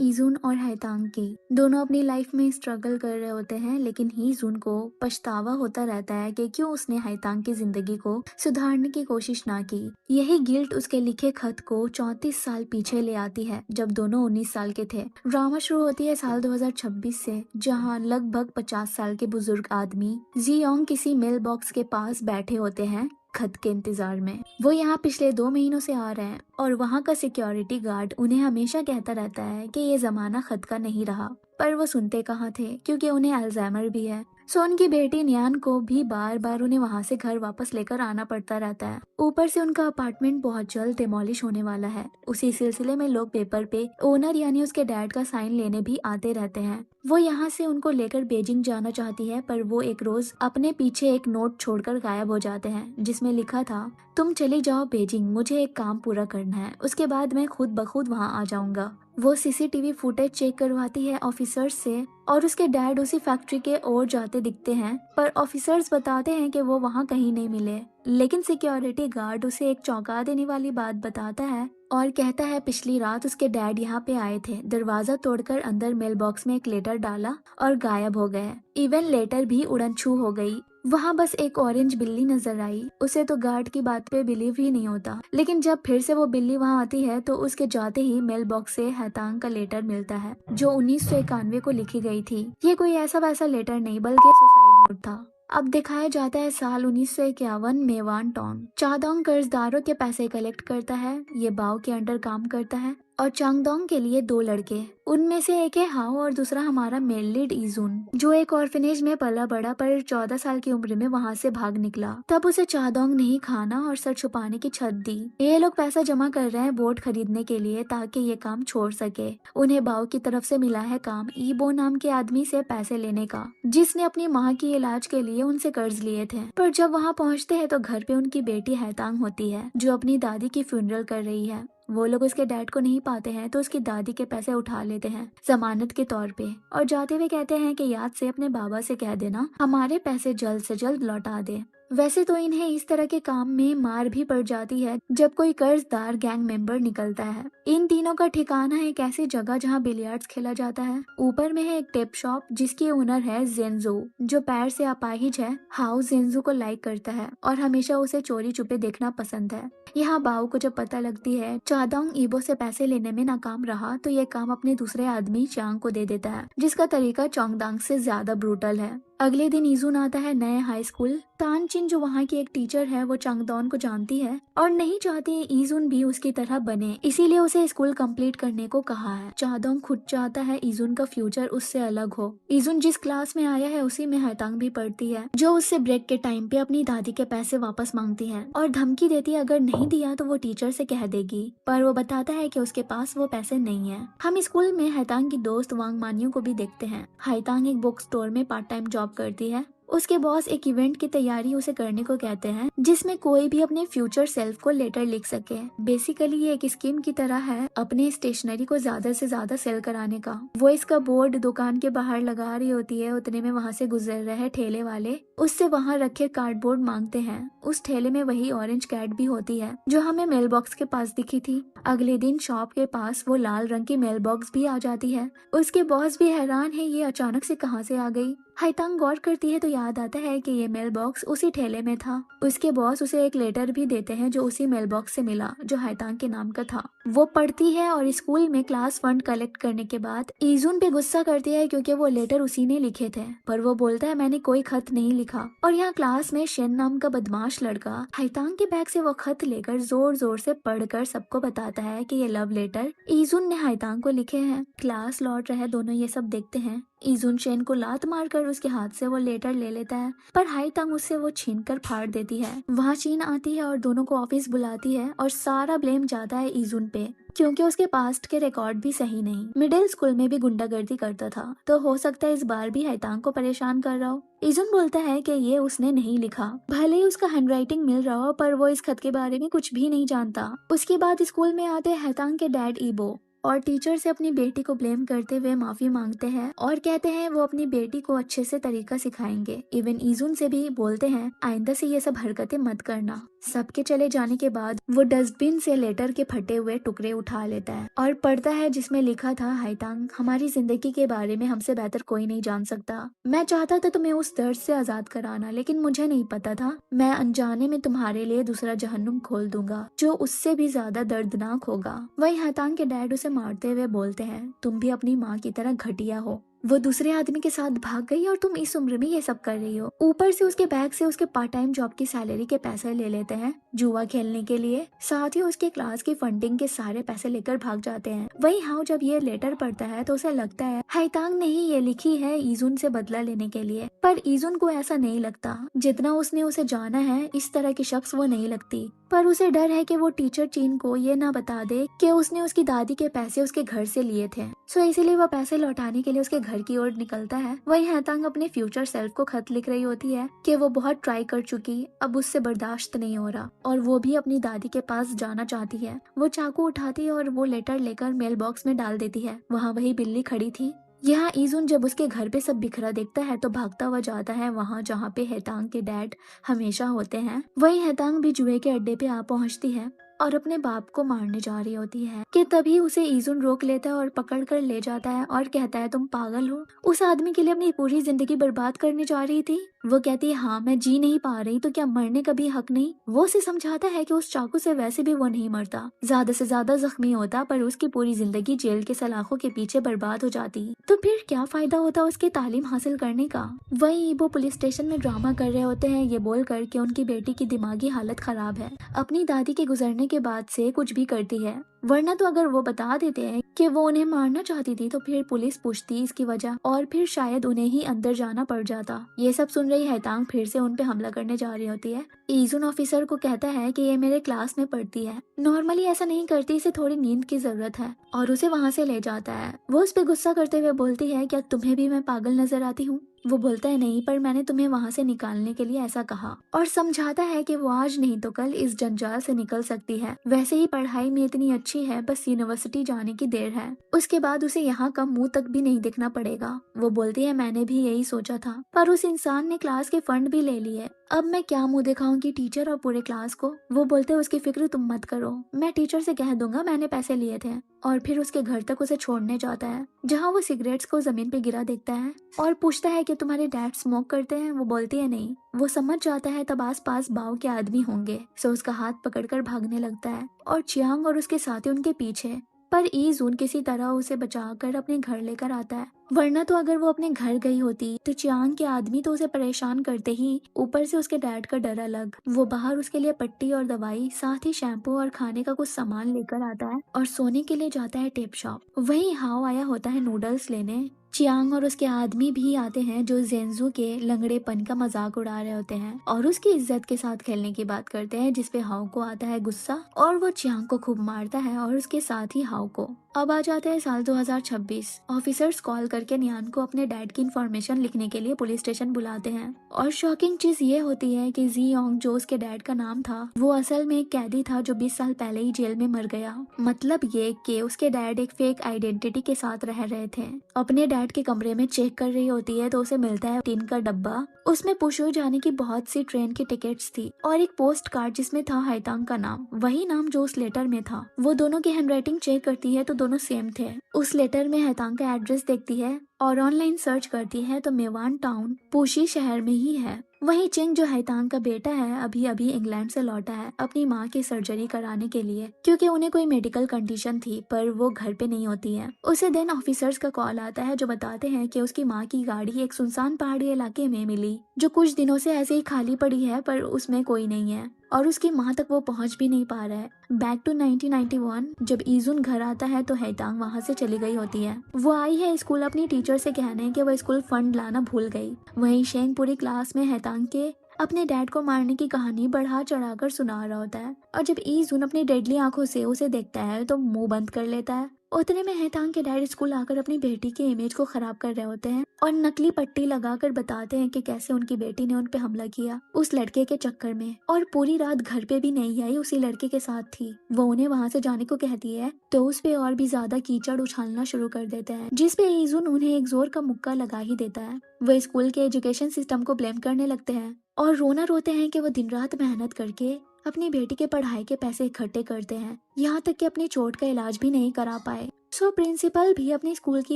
ईजुन और हैतांग की। दोनों अपनी लाइफ में स्ट्रगल कर रहे होते हैं, लेकिन हीजुन को पछतावा होता रहता है कि क्यों उसने हैतांग की जिंदगी को सुधारने की कोशिश ना की। यही गिल्ट उसके लिखे खत को 34 साल पीछे ले आती है, जब दोनों 19 साल के थे। ड्रामा शुरू होती है साल 2026 से, जहां लगभग 50 साल के बुजुर्ग आदमी जियोंग किसी मेल बॉक्स के पास बैठे होते हैं खत के इंतजार में। वो यहाँ पिछले 2 महीनों से आ रहे हैं और वहाँ का सिक्योरिटी गार्ड उन्हें हमेशा कहता रहता है कि ये जमाना खत का नहीं रहा, पर वो सुनते कहाँ थे, क्योंकि उन्हें अल्जाइमर भी है। सो उनकी बेटी नियान को भी बार बार उन्हें वहाँ से घर वापस लेकर आना पड़ता रहता है। ऊपर से उनका अपार्टमेंट बहुत जल्द डिमोलिश होने वाला है। उसी सिलसिले में लोग पेपर पे ओनर यानी उसके डैड का साइन लेने भी आते रहते हैं। वो यहाँ से उनको लेकर बीजिंग जाना चाहती है, पर वो एक रोज अपने पीछे एक नोट छोड़कर गायब हो जाते हैं, जिसमें लिखा था, तुम चली जाओ बीजिंग, मुझे एक काम पूरा करना है, उसके बाद मैं खुद ब खुद वहाँ आ जाऊंगा। वो सीसीटीवी फुटेज चेक करवाती है ऑफिसर्स से और उसके डैड उसी फैक्ट्री के ओर जाते दिखते हैं, पर ऑफिसर्स बताते हैं कि वो वहाँ कहीं नहीं मिले। लेकिन सिक्योरिटी गार्ड उसे एक चौंका देने वाली बात बताता है और कहता है पिछली रात उसके डैड यहाँ पे आए थे, दरवाजा तोड़कर अंदर मेल बॉक्स में एक लेटर डाला और गायब हो गए। इवन लेटर भी उड़न छू हो गई। वहाँ बस एक ऑरेंज बिल्ली नजर आई। उसे तो गार्ड की बात पे बिलीव ही नहीं होता, लेकिन जब फिर से वो बिल्ली वहाँ आती है तो उसके जाते ही मेल बॉक्स से हैतांग का लेटर मिलता है, जो 1991 को लिखी गई थी। ये कोई ऐसा वैसा लेटर नहीं, बल्कि सुसाइड नोट था। अब दिखाया जाता है साल 1951 में वान टॉन चादोंग कर्जदारों के पैसे कलेक्ट करता है। ये बाओ के अंडर काम करता है और चांगदोंग के लिए 2 लड़के, उनमें से एक है हाओ और दूसरा हमारा मेल लीड ईजुन, जो एक ऑर्फनेज में पला बड़ा पर 14 साल की उम्र में वहाँ से भाग निकला। तब उसे चादोंग ने ही खाना और सर छुपाने की छत दी। ये लोग पैसा जमा कर रहे हैं बोट खरीदने के लिए, ताकि ये काम छोड़ सके। उन्हें बाओ की तरफ से मिला है काम ईबो नाम के आदमी से पैसे लेने का, जिसने अपनी माँ की इलाज के लिए उनसे कर्ज लिए थे। पर जब वहाँ पहुँचते हैं तो घर पे उनकी बेटी हैतांग होती है, जो अपनी दादी की फ्यूनरल कर रही है। वो लोग उसके डैड को नहीं पाते हैं तो उसकी दादी के पैसे उठा लेते हैं जमानत के तौर पे, और जाते हुए कहते हैं कि याद से अपने बाबा से कह देना हमारे पैसे जल्द से जल्द लौटा दे। वैसे तो इन्हें इस तरह के काम में मार भी पड़ जाती है जब कोई कर्जदार गैंग मेंबर निकलता है। इन तीनों का ठिकाना है एक ऐसी जगह जहाँ बिलियर्ड्स खेला जाता है। ऊपर में है एक टेप शॉप जिसकी ओनर है जेंजो, जो पैर से अपाहिज है। हाउ जेंजो को लाइक करता है और हमेशा उसे चोरी छुपे देखना पसंद है। यहाँ बाओ को जब पता लगती है चादोंग ईबो से पैसे लेने में नाकाम रहा, तो ये काम अपने दूसरे आदमी चांग को दे देता है, जिसका तरीका चोंगदांग से ज्यादा ब्रूटल है। अगले दिन ईजुन आता है नए हाई स्कूल। तानचिन जो वहाँ की एक टीचर है, वो चांगदोन को जानती है और नहीं चाहती ईजुन भी उसकी तरह बने, इसीलिए उसे स्कूल कंप्लीट करने को कहा है। चादोंग खुद चाहता है ईजुन का फ्यूचर उससे अलग हो। ईजुन जिस क्लास में आया है उसी में हैतांग भी पढ़ती है, जो उससे ब्रेक के टाइम पे अपनी दादी के पैसे वापस मांगती है और धमकी देती है अगर नहीं दिया तो वो टीचर से कह देगी, पर वो बताता है कि उसके पास वो पैसे नहीं है। हम स्कूल में हैतांग की दोस्त वांग मान्यू को भी देखते हैं। हैतांग एक बुक स्टोर में पार्ट टाइम जॉब करती है। उसके बॉस एक इवेंट की तैयारी उसे करने को कहते हैं, जिसमें कोई भी अपने फ्यूचर सेल्फ को लेटर लिख सके। बेसिकली ये एक स्कीम की तरह है अपने स्टेशनरी को ज्यादा से ज्यादा सेल कराने का। वो इसका बोर्ड दुकान के बाहर लगा रही होती है, उतने में वहाँ से गुजर रहे ठेले वाले उससे वहाँ रखे कार्डबोर्ड मांगते हैं। उस ठेले में वही ऑरेंज कैट भी होती है जो हमें मेल बॉक्स के पास दिखी थी। अगले दिन शॉप के पास वो लाल रंग की मेल बॉक्स भी आ जाती है। उसके बॉस भी हैरान है ये अचानक से कहाँ से आ गई। हैतांग गौर करती है तो याद आता है कि ये मेल बॉक्स उसी ठेले में था। उसके बॉस उसे एक लेटर भी देते हैं जो उसी मेल बॉक्स से मिला, जो हैतांग के नाम का था। वो पढ़ती है और स्कूल में क्लास फंड कलेक्ट करने के बाद ईजुन पे गुस्सा करती है, क्योंकि वो लेटर उसी ने लिखे थे। पर वो बोलता है मैंने कोई खत नहीं लिखा। और यहाँ क्लास में शेन नाम का बदमाश लड़का हैतांग के बैग से वो खत लेकर जोर जोर से पढ़कर सबको बताता है कि ये लव लेटर ईजुन ने हैतांग को लिखे हैं। क्लास लौट रहे दोनों ये सब देखते हैं। ईजुन शेन को लात मारकर उसके हाथ से वो लेटर ले लेता है, पर हैतांग उससे वो छीनकर फाड़ देती है। वहाँ चीन आती है और दोनों को ऑफिस बुलाती है और सारा ब्लेम जाता है ईजुन पे, क्योंकि उसके पास्ट के रिकॉर्ड भी सही नहीं। मिडिल स्कूल में भी गुंडागर्दी करता था, तो हो सकता है इस बार भी हैतांग को परेशान कर रहा हो। ईजुन बोलता है कि ये उसने नहीं लिखा, भले ही उसका हैंडराइटिंग मिल रहा हो, पर वो इस खत के बारे में कुछ भी नहीं जानता। उसके बाद स्कूल में आते हैतांग के डैड ईबो। और टीचर से अपनी बेटी को ब्लेम करते हुए माफी मांगते हैं और कहते हैं वो अपनी बेटी को अच्छे से तरीका सिखाएंगे। इवन ईजुन से भी बोलते हैं आइंदा से ये सब हरकतें मत करना। सबके चले जाने के बाद वो डस्टबिन से लेटर के फटे हुए टुकड़े उठा लेता है और पढ़ता है जिसमें लिखा था, हाइतांग, हमारी जिंदगी के बारे में हमसे बेहतर कोई नहीं जान सकता। मैं चाहता था तुम्हें उस दर्द से आजाद कराना, लेकिन मुझे नहीं पता था मैं अनजाने में तुम्हारे लिए दूसरा जहन्नुम खोल दूंगा जो उससे भी ज्यादा दर्दनाक होगा। वही हाइतांग के डैड उसे मारते हुए बोलते हैं, तुम भी अपनी माँ की तरह घटिया हो। वो दूसरे आदमी के साथ भाग गई और तुम इस उम्र में ये सब कर रही हो। ऊपर से उसके बैग से उसके पार्ट टाइम जॉब की सैलरी के पैसे ले लेते हैं जुआ खेलने के लिए। साथ ही उसके क्लास की फंडिंग के सारे पैसे लेकर भाग जाते हैं। वही हाउ जब ये लेटर पढ़ता है तो उसे लगता है हाइतांग ने ही ये लिखी है ईजुन से बदला लेने के लिए, पर ईजुन को ऐसा नहीं लगता। जितना उसने उसे जाना है इस तरह की शख्स वो नहीं लगती, पर उसे डर है कि वो टीचर चीन को ये ना बता दे कि उसने उसकी दादी के पैसे उसके घर से लिए थे। सो इसीलिए वो पैसे लौटाने के लिए उसके घर की ओर निकलता है। वही हाइतांग अपने फ्यूचर सेल्फ को खत लिख रही होती है कि वो बहुत ट्राई कर चुकी, अब उससे बर्दाश्त नहीं हो रहा और वो भी अपनी दादी के पास जाना चाहती है। वो चाकू उठाती है और वो लेटर लेकर मेल बॉक्स में डाल देती है। वहाँ वही बिल्ली खड़ी थी। यहाँ ईजुन जब उसके घर पे सब बिखरा देखता है तो भागता हुआ जाता है वहाँ जहाँ पे हेतांग के डैड हमेशा होते हैं। वही हेतांग भी जुए के अड्डे पे आ पहुँचती है और अपने बाप को मारने जा रही होती है कि तभी उसे ईजुन रोक लेता है और पकड़ कर ले जाता है और कहता है, तुम पागल हो, उस आदमी के लिए अपनी पूरी जिंदगी बर्बाद करने जा रही थी। वो कहती है, हाँ मैं जी नहीं पा रही तो क्या मरने का भी हक नहीं। वो उसे समझाता है कि उस चाकू से वैसे भी वो नहीं मरता, ज्यादा से ज्यादा जख्मी होता, पर उसकी पूरी जिंदगी जेल के सलाखों के पीछे बर्बाद हो जाती, तो फिर क्या फायदा होता उसकी तालीम हासिल करने का। वही वो पुलिस स्टेशन में ड्रामा कर रहे होते हैं ये बोल कर कि उनकी बेटी की दिमागी हालत खराब है, अपनी दादी के गुजरने के बाद से कुछ भी करती है, वरना तो अगर वो बता देते हैं कि वो उन्हें मारना चाहती थी तो फिर पुलिस पूछती इसकी वजह और फिर शायद उन्हें ही अंदर जाना पड़ जाता। ये सब सुन रही हैतांग फिर से उन पे हमला करने जा रही होती है। ईजुन ऑफिसर को कहता है कि ये मेरे क्लास में पढ़ती है, नॉर्मली ऐसा नहीं करती, इसे थोड़ी नींद की जरूरत है, और उसे वहाँ से ले जाता है। वो उस पे गुस्सा करते हुए बोलती है, क्या तुम्हें भी मैं पागल नजर आती हूँ। वो बोलता है, नहीं, पर मैंने तुम्हें वहाँ से निकालने के लिए ऐसा कहा, और समझाता है कि वो आज नहीं तो कल इस जंजाल से निकल सकती है। वैसे ही पढ़ाई में इतनी अच्छी है, बस यूनिवर्सिटी जाने की देर है, उसके बाद उसे यहाँ का मुंह तक भी नहीं दिखना पड़ेगा। वो बोलती है, मैंने भी यही सोचा था, पर उस इंसान ने क्लास के फंड भी ले लिए, अब मैं क्या मुंह दिखाऊंगी टीचर और पूरे क्लास को। वो बोलते हैं, उसकी फिक्र तुम मत करो, मैं टीचर से कह दूंगा मैंने पैसे लिए थे। और फिर उसके घर तक उसे छोड़ने जाता है जहाँ वो सिगरेट्स को जमीन पे गिरा देखता है और पूछता है कि तुम्हारे डैड स्मोक करते हैं। वो बोलती है नहीं। वो समझ जाता है तब आस पास बाव के आदमी होंगे, सो उसका हाथ पकड़कर भागने लगता है और चियांग और उसके साथी उनके पीछे, पर ईजून किसी तरह उसे बचाकर अपने घर लेकर आता है, वरना तो अगर वो अपने घर गई होती तो चियांग के आदमी तो उसे परेशान करते ही, ऊपर से उसके डैड का डर अलग। वो बाहर उसके लिए पट्टी और दवाई, साथ ही शैम्पू और खाने का कुछ सामान लेकर आता है और सोने के लिए जाता है टेप शॉप। वहीं हाओ आया होता है नूडल्स लेने। चियांग और उसके आदमी भी आते हैं जो जेंजू के लंगड़ेपन का मजाक उड़ा रहे होते हैं और उसकी इज्जत के साथ खेलने की बात करते हैं, जिसपे हाओ को आता है गुस्सा और वो चियांग को खूब मारता है और उसके साथ ही हाओ को। अब आ जाता है साल 2026। ऑफिसर्स कॉल करके नियान को अपने डैड की इन्फॉर्मेशन लिखने के लिए पुलिस स्टेशन बुलाते हैं और शॉकिंग चीज ये होती है कि जियोंग, जो उसके डैड का नाम था, वो असल में एक कैदी था जो 20 साल पहले ही जेल में मर गया। मतलब ये कि उसके डैड एक फेक आइडेंटिटी के साथ रह रहे थे। अपने डैड के कमरे में चेक कर रही होती है तो उसे मिलता है टीन का डब्बा, उसमें पुशो जाने की बहुत सी ट्रेन की टिकट्स थी और एक पोस्ट कार्ड जिसमें था हाइतांग का नाम, वही नाम जो उस लेटर में था। वो दोनों की हैंडराइटिंग चेक करती है तो दोनों सेम थे। उस लेटर में हाइतांग का एड्रेस देखती है और ऑनलाइन सर्च करती है तो मेवान टाउन पूशी शहर में ही है। वहीं चिंग, जो हाइतांग का बेटा है, अभी अभी इंग्लैंड से लौटा है अपनी माँ की सर्जरी कराने के लिए, क्योंकि उन्हें कोई मेडिकल कंडीशन थी, पर वो घर पे नहीं होती है। उसे देन ऑफिसर्स का कॉल आता है जो बताते हैं कि उसकी माँ की गाड़ी एक सुनसान पहाड़ी इलाके में मिली जो कुछ दिनों से ऐसे ही खाली पड़ी है, पर उसमें कोई नहीं है और उसकी माँ तक वो पहुंच भी नहीं पा रहा है। बैक टू 1991, जब ईजुन घर आता है तो हैतांग वहाँ से चली गई होती है। वो आई है स्कूल अपनी टीचर से कहने कि वो स्कूल फंड लाना भूल गई। वहीं शेंग पूरी क्लास में हैतांग के अपने डैड को मारने की कहानी बढ़ा चढ़ाकर सुना रहा होता है और जब ईजुन अपनी डेडली आंखों से उसे देखता है तो मुंह बंद कर लेता है उतने में हैतांग के डैड स्कूल आकर अपनी बेटी की इमेज को खराब कर रहे होते हैं और नकली पट्टी लगाकर बताते हैं कि कैसे उनकी बेटी ने उन पे हमला किया उस लड़के के चक्कर में, और पूरी रात घर पे भी नहीं आई, उसी लड़के के साथ थी। वो उन्हें वहां से जाने को कहती है तो उस पे और भी ज्यादा कीचड़ उछालना शुरू कर देते हैं, जिसपे ईजुन उन्हें एक जोर का मुक्का लगा ही देता है। वो स्कूल के एजुकेशन सिस्टम को ब्लेम करने लगते हैं और रोना रोते हैं कि वो दिन रात मेहनत करके अपनी बेटी के पढ़ाई के पैसे इकट्ठे करते हैं, यहाँ तक कि अपनी चोट का इलाज भी नहीं करा पाए। सो प्रिंसिपल भी अपनी स्कूल की